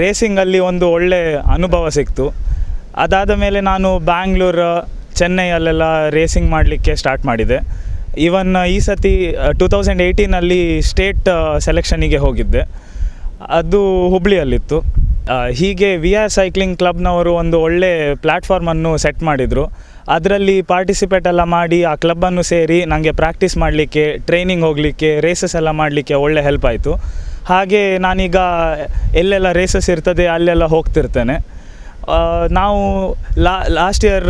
Speaker 7: ರೇಸಿಂಗಲ್ಲಿ ಒಂದು ಒಳ್ಳೆ ಅನುಭವ ಸಿಕ್ತು. ಅದಾದ ಮೇಲೆ ನಾನು ಬ್ಯಾಂಗ್ಳೂರು, ಚೆನ್ನೈಯಲ್ಲೆಲ್ಲ ರೇಸಿಂಗ್ ಮಾಡಲಿಕ್ಕೆ ಸ್ಟಾರ್ಟ್ ಮಾಡಿದೆ. ಈವನ್ ಈ ಸತಿ 2018 ಸ್ಟೇಟ್ ಸೆಲೆಕ್ಷನಿಗೆ ಹೋಗಿದ್ದೆ. ಅದು ಹುಬ್ಳಿಯಲ್ಲಿತ್ತು. ಹೀಗೆ VR ಸೈಕ್ಲಿಂಗ್ ಕ್ಲಬ್ನವರು ಒಂದು ಒಳ್ಳೆ ಪ್ಲ್ಯಾಟ್ಫಾರ್ಮನ್ನು ಸೆಟ್ ಮಾಡಿದರು. ಅದರಲ್ಲಿ ಪಾರ್ಟಿಸಿಪೇಟ್ ಎಲ್ಲ ಮಾಡಿ ಆ ಕ್ಲಬ್ಬನ್ನು ಸೇರಿ ನನಗೆ ಪ್ರಾಕ್ಟೀಸ್ ಮಾಡಲಿಕ್ಕೆ, ಟ್ರೈನಿಂಗ್ ಹೋಗಲಿಕ್ಕೆ, ರೇಸಸ್ ಎಲ್ಲ ಮಾಡಲಿಕ್ಕೆ ಒಳ್ಳೆ ಹೆಲ್ಪ್ ಆಯಿತು. ಹಾಗೆ ನಾನೀಗ ಎಲ್ಲೆಲ್ಲ ರೇಸಸ್ ಇರ್ತದೆ ಅಲ್ಲೆಲ್ಲ ಹೋಗ್ತಿರ್ತೇನೆ. ನಾವು last year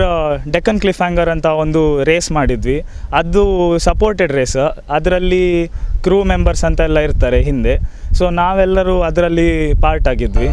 Speaker 7: Deccan Cliffhanger ಅಂತ ಒಂದು ರೇಸ್ ಮಾಡಿದ್ವಿ. ಅದು ಸಪೋರ್ಟೆಡ್ ರೇಸ್. ಅದರಲ್ಲಿ ಕ್ರೂ ಮೆಂಬರ್ಸ್ ಅಂತೆಲ್ಲ ಇರ್ತಾರೆ ಹಿಂದೆ. ಸೊ ನಾವೆಲ್ಲರೂ ಅದರಲ್ಲಿ ಪಾರ್ಟ್ ಆಗಿದ್ವಿ.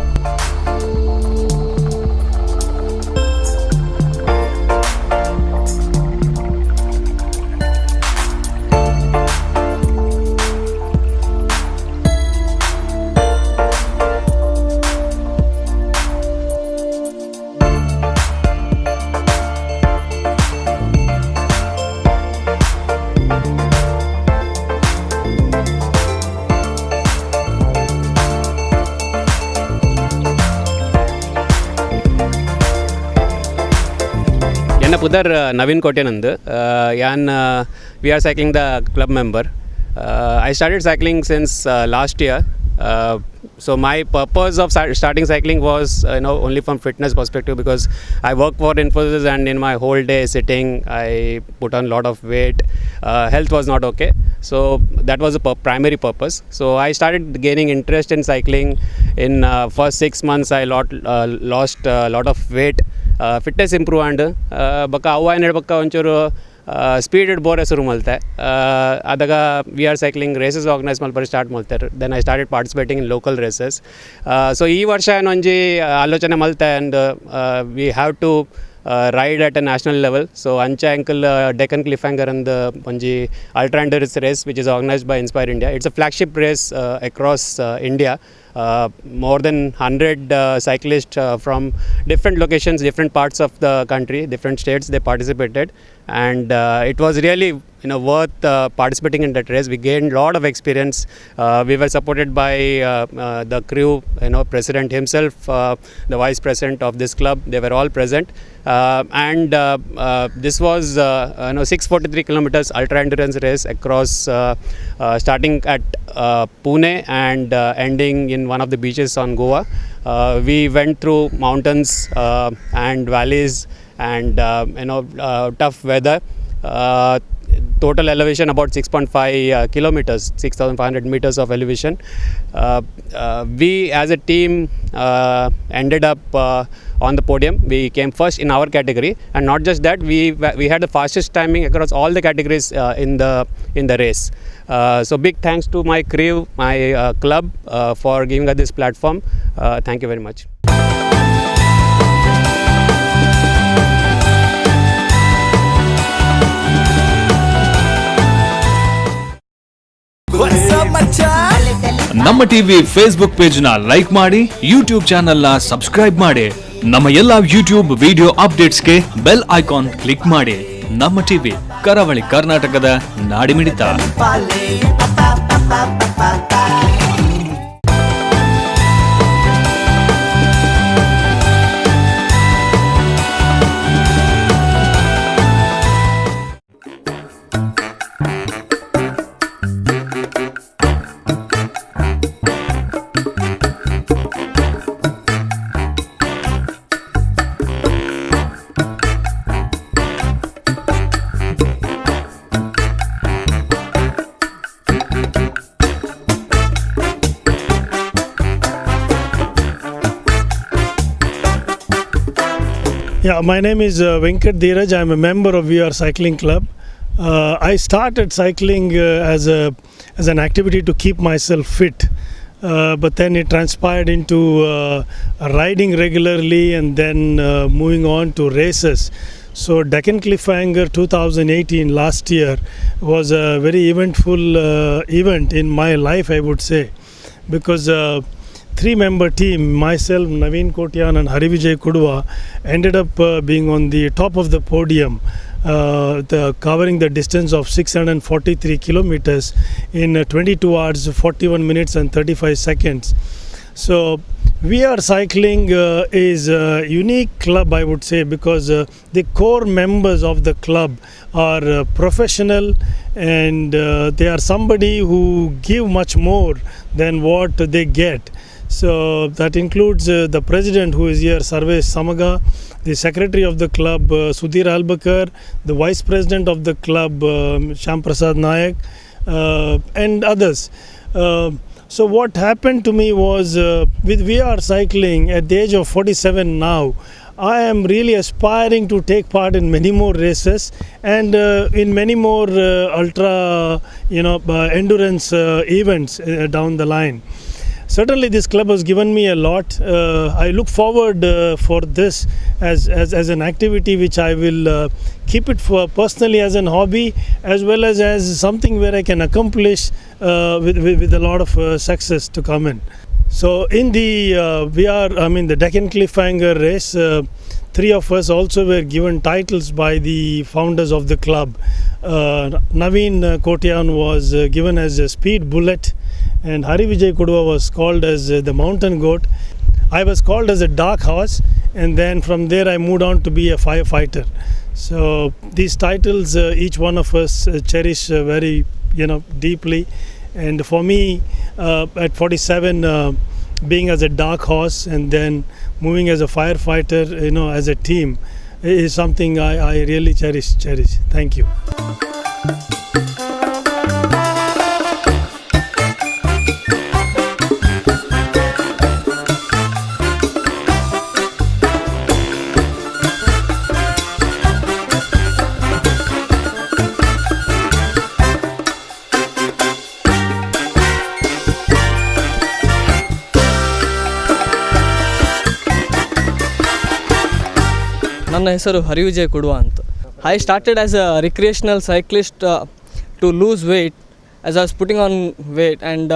Speaker 8: ನನ್ನ ಪುದರ್ ನವೀನ್ ಕೋಟೆ ನಂದು. ಯಾನ್ V Are Cycling the club member. I started cycling since last year. So my purpose of starting cycling was only from fitness perspective, because I work for Infosys and in my whole day sitting I put on a lot of weight. Health was not okay. So that was the primary purpose. So I started gaining interest in cycling. In first 6 months I lost a lot of weight. Fitness improve and baka awa ಏನು ಹೇಳ್ಬೇಕು ಒಂಚೂರು ಸ್ಪೀಡೆಡ್ ಬೋರ್ ಶುರು ಮಲ್ತೆ. ಅದಾಗ We Are Cycling races organise ಮಲ್ಪರಿ ಸ್ಟಾರ್ಟ್ ಮಾಡ್ತಾರೆ. Then I started participating in local races. So ಈ ವರ್ಷ ಏನೊಂಜಿ ಆಲೋಚನೆ ಮಲ್ತೆ and we have to ride at a national level. So ancha ankle Deccan Cliff Hanger and onji ultra endurance race which is organized by Inspire India. It's a flagship race across India. More than 100 cyclists from different locations, different parts of the country, different states, they participated, and it was really worth participating in that race. We gained a lot of experience. We were supported by the crew, president himself, the vice president of this club. They were all present, and this was 643 kilometers ultra endurance race across starting at Pune and ending in one of the beaches on Goa. We went through mountains and valleys and tough weather. Total elevation about 6.5 kilometers, 6,500 meters of elevation. We as a team ended up on the podium. We came first in our category, and not just that, we had the fastest timing across all the categories in the race. So big thanks to my crew, my club for giving us this platform. Thank you very much.
Speaker 1: Namma TV Facebook page ನ ಲೈಕ್ ಮಾಡಿ, ಯೂಟ್ಯೂಬ್ ಚಾನೆಲ್ ನ ಸಬ್ಸ್ಕ್ರೈಬ್ ಮಾಡಿ. ನಮ್ಮ ಎಲ್ಲಾ ಯೂಟ್ಯೂಬ್ ವಿಡಿಯೋ ಅಪ್ಡೇಟ್ಸ್ಗೆ ಬೆಲ್ ಐಕಾನ್ ಕ್ಲಿಕ್ ಮಾಡಿ. ನಮ್ಮ ಟಿವಿ ಕರಾವಳಿ ಕರ್ನಾಟಕದ ನಾಡಿಮಿಡಿತ.
Speaker 9: Yeah, my name is Venkat Dheeraj. I'm a member of VR Cycling Club. I started cycling as an activity to keep myself fit, but then it transpired into riding regularly and then moving on to races. So Deccan Cliffhanger 2018 last year was a very eventful event in my life, I would say, because 3-member team, myself, Naveen Kotian and Harivijay Kudwa, ended up being on the top of the podium, covering the distance of 643 kilometers in 22 hours, 41 minutes and 35 seconds. So We Are Cycling is a unique club, I would say, because the core members of the club are professional, and they are somebody who give much more than what they get. So that includes the president, who is here, Sarvesh Samaga, the secretary of the club, Sudhir Albakar, the vice president of the club, Shyam Prasad Nayak, and others. So what happened to me was, with We Are Cycling at the age of 47 now, I am really aspiring to take part in many more races and in many more ultra, endurance events down the line. Certainly this club has given me a lot. I look forward for this as an activity which I will keep it for personally as an hobby, as well as something where I can accomplish with a lot of success to come in. So in the the Deccan Cliffhanger race, 3 of us also were given titles by the founders of the club. Naveen Kotian was given as a Speed Bullet, and Harivijay Kudwa was called as the Mountain Goat. I was called as a Dark Horse, and then from there I moved on to be a firefighter. So these titles, each one of us cherish very deeply. And for me, at 47, being as a Dark Horse and then moving as a firefighter, as a team, is something I really cherish. Thank you.
Speaker 10: ನನ್ನ ಹೆಸರು ಹರಿವಿಜಯ್ ಕುಡುವ ಅಂತ. I started as a recreational cyclist to lose weight as I was putting on weight, and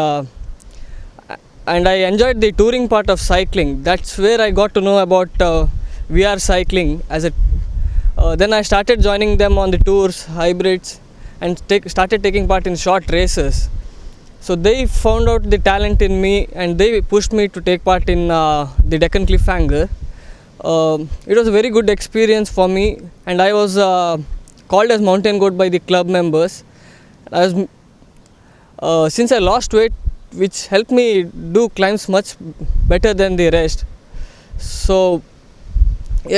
Speaker 10: I enjoyed the touring part of cycling. That's where I got to know about We Are Cycling then I started joining them on the tours, hybrids, and started taking part in short races. So they found out the talent in me, and they pushed me to take part in the Deccan Cliffhanger. It was a very good experience for me, and I was called as Mountain Goat by the club members. Since I lost weight, which helped me do climbs much better than the rest. So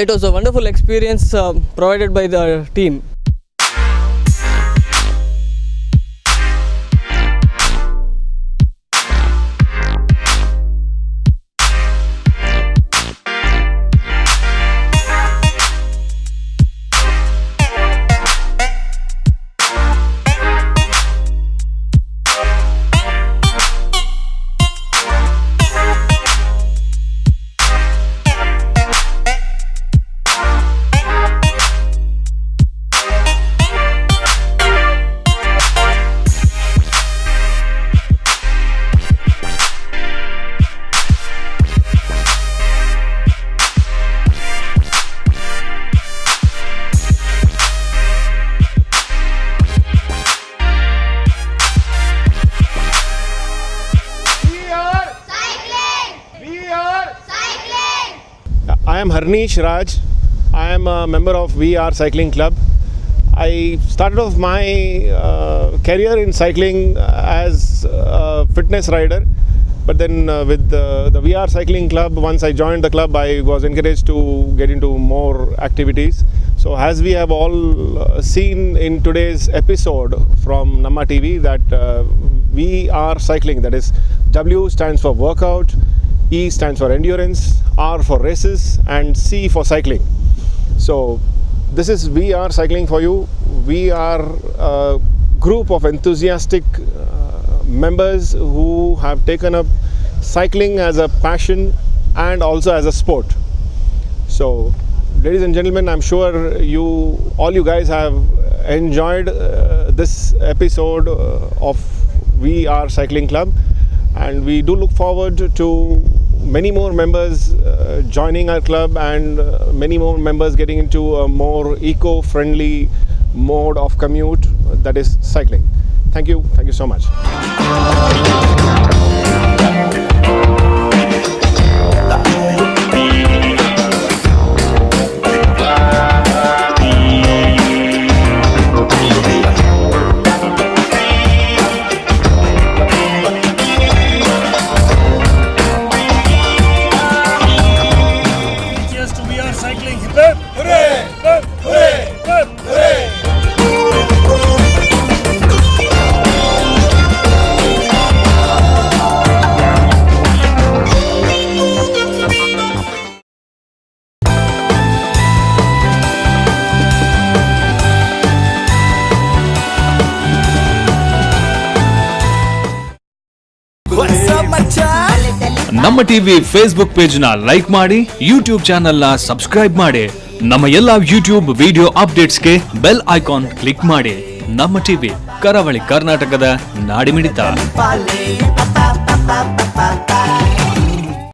Speaker 10: it was a wonderful experience provided by the team.
Speaker 11: I am Harnish Raj. I am a member of We Are Cycling Club. I started off my career in cycling as a fitness rider, but then with the We Are Cycling Club, once I joined the club, I was encouraged to get into more activities. So as we have all seen in today's episode from Namma TV, that We Are Cycling, that is W stands for workout, E stands for endurance, R for races, and C for cycling. So this is We Are Cycling for you. We are a group of enthusiastic members who have taken up cycling as a passion and also as a sport. So ladies and gentlemen, I'm sure all you guys have enjoyed this episode of We Are Cycling Club, and we do look forward to many more members joining our club and many more members getting into a more eco-friendly mode of commute, that is cycling. Thank you so much.
Speaker 9: Cheers to We Are Cycling. Hip, hooray! Hip, hooray! Hip, hooray!
Speaker 1: Namma TV Facebook page ನ ಲೈಕ್ ಮಾಡಿ, ಯೂಟ್ಯೂಬ್ ಚಾನೆಲ್ ನ ಸಬ್ಸ್ಕ್ರೈಬ್ ಮಾಡಿ. ನಮ್ಮ ಎಲ್ಲಾ ಯೂಟ್ಯೂಬ್ ವಿಡಿಯೋ ಅಪ್ಡೇಟ್ಸ್ಗೆ ಬೆಲ್ ಐಕಾನ್ ಕ್ಲಿಕ್ ಮಾಡಿ. ನಮ್ಮ ಟಿವಿ, ಕರಾವಳಿ ಕರ್ನಾಟಕದ ನಾಡಿಮಿಡಿತ.